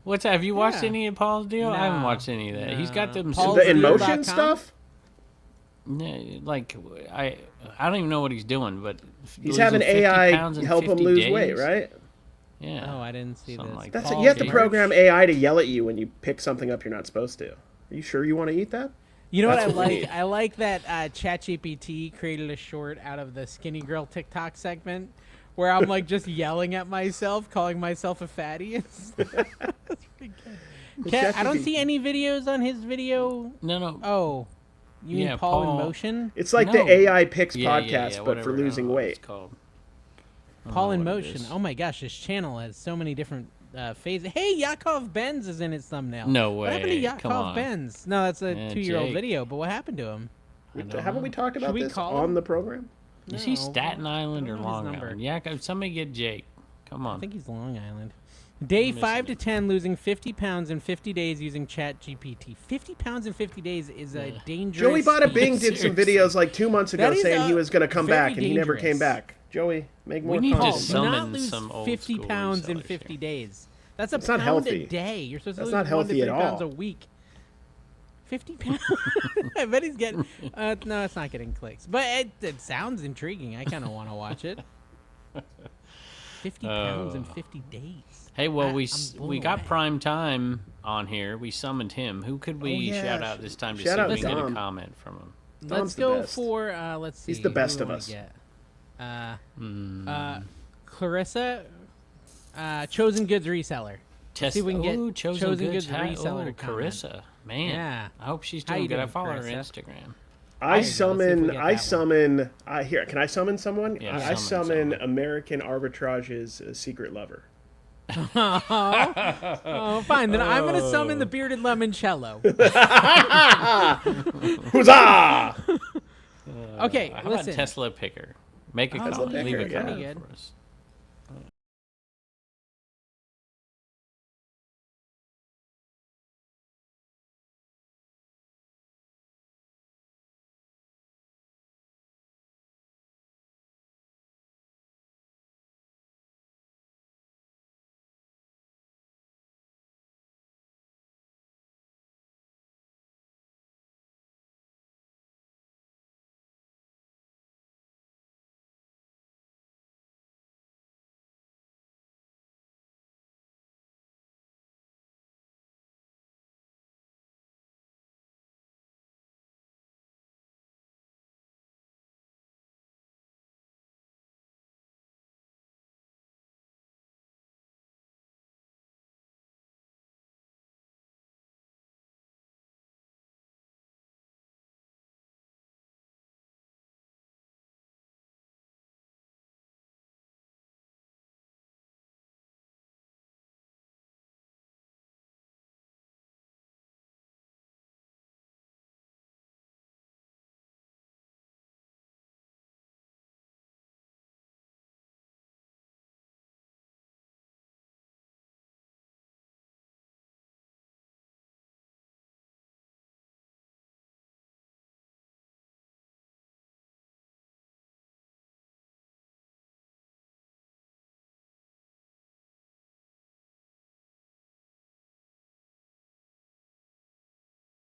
What's that? Have you watched Yeah. any of Paul's deal? I haven't No. watched any of that. He's got them. Paul's The deal. in-motion .com? stuff? Like I don't even know what he's doing, but He's losing having 50 AI pounds in help him 50 lose days? weight, right? Yeah. Oh, I didn't see Something this. like That's that. you have to Paul's program merch. AI to yell at you when you pick something up you're not supposed to. Are you sure you want to eat that? You know what I That's what we like? need. I like that ChatGPT created a short out of the skinny girl TikTok segment where I'm like just yelling at myself, calling myself a fatty. That's pretty good. I don't see any videos on his video. No. Oh, you mean Yeah, Paul in Paul- Motion? It's like No. the AI Picks Yeah, podcast, but whatever. for I don't losing know what weight. It's called. I don't Paul know in what it Motion. is. Oh my gosh, this channel has so many different phases. Hey, Yakov Benz is in its thumbnail. No What happened to way. Come Yakov on. Benz? No, that's a Yeah, 2-year-old Jake. video, but what happened to him? I don't Haven't we know. talked about we this call on him? the program? Is he No, Staten Island I or don't know his Long number. Island? Yeah, somebody get Jake. Come on. I think he's Long Island. Day missing 5 to it. 10, losing 50 pounds in 50 days using ChatGPT. 50 pounds in 50 days is a dangerous. Joey Bada feat. Bing did some Seriously. videos like 2 months ago That is, saying he was going to come very back, and he never came dangerous. back. Joey, make more need to Paul, content. do not summon lose some old 50 school pounds in resellers 50 here. days. That's a That's not pound healthy. a day. You're supposed That's to lose not 1 to healthy 3 at pounds all. a week. 50 pounds. I bet he's getting. No, it's not getting clicks, but it sounds intriguing. I kind of want to watch it. 50 pounds in 50 days. Hey, well, I'm we blown got away. Prime Time on here. We summoned him. Who could we yeah. shout out this time to Shout see out if we can get a Dom. comment from him? Let's Dom's the go best. for let's see. He's the who best do of we wanna us. Get? Clarissa, Chosen Goods reseller. Let's see if we can get Chosen Goods reseller to comment. Carissa. Man, Yeah. I hope she's How doing you good. I doing, follow her Carissa? Instagram. I There you go. Let's see if we get summon. that Here, can I summon someone? Yeah, I summon summon someone. American Arbitrage's secret lover. Oh, fine. Then I'm gonna summon the bearded limoncello. Huzzah! Okay, How listen. about Tesla Picker? Make a Oh, comment. Tesla Leave a Picker, comment yeah. for us.